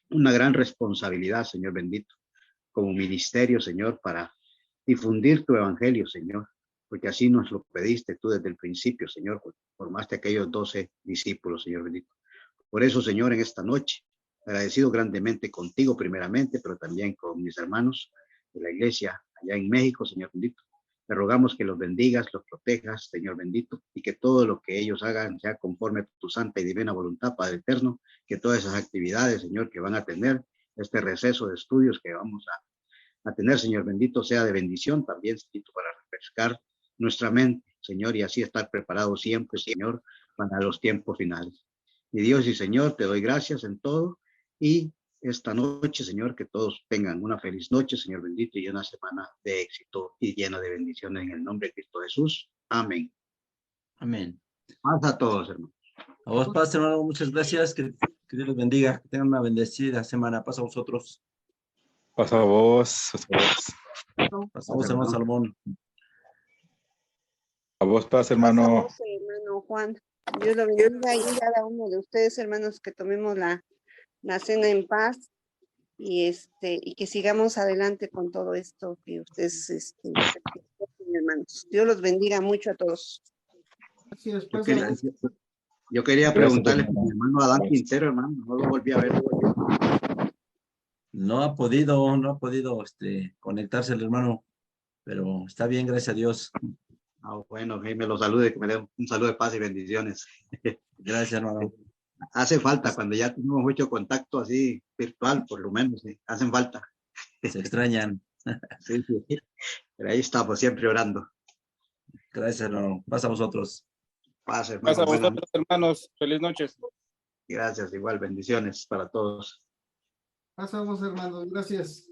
una gran responsabilidad, Señor bendito, como ministerio, Señor, para difundir tu evangelio, Señor, porque así nos lo pediste tú desde el principio, Señor, formaste aquellos 12 discípulos, Señor bendito. Por eso, Señor, en esta noche, agradecido grandemente contigo primeramente, pero también con mis hermanos de la iglesia allá en México, Señor bendito. Te rogamos que los bendigas, los protejas, Señor bendito, y que todo lo que ellos hagan sea conforme a tu santa y divina voluntad, Padre eterno, que todas esas actividades, Señor, que van a tener, este receso de estudios que vamos a tener, Señor bendito, sea de bendición también, Señor, para refrescar nuestra mente, Señor, y así estar preparados siempre, Señor, para los tiempos finales. Mi Dios y Señor, te doy gracias en todo, y esta noche, Señor, que todos tengan una feliz noche, Señor bendito, y una semana de éxito y llena de bendiciones en el nombre de Cristo Jesús. Amén. Amén. Paz a todos, hermanos. A vos, Pastor, hermano, muchas gracias. Que Dios los bendiga. Que tengan una bendecida semana. Pasa a vosotros. Pasa a vos. Pasa a vos, hermano Salomón. A vos, paz, hermano. A vos, hermano Juan. Dios lo bendiga y cada uno de ustedes, hermanos, que tomemos la cena en paz y que sigamos adelante con todo esto que ustedes, hermanos. Dios los bendiga mucho a todos. Gracias, yo quería preguntarle a mi hermano Adán Quintero, hermano, no lo volví a ver. No ha podido conectarse el hermano, pero está bien, gracias a Dios. Bueno, que me lo salude, que me dé un saludo de paz y bendiciones. Gracias, hermano. Hace falta, cuando ya tenemos mucho contacto así virtual, por lo menos, ¿sí? Hacen falta. Se extrañan. Sí. Pero ahí estamos, siempre orando. Gracias, hermano. Pasa a vosotros. Paz, hermano. Paz a vosotros, hermanos. Feliz noches. Gracias, igual, bendiciones para todos. Pasamos, hermanos, gracias.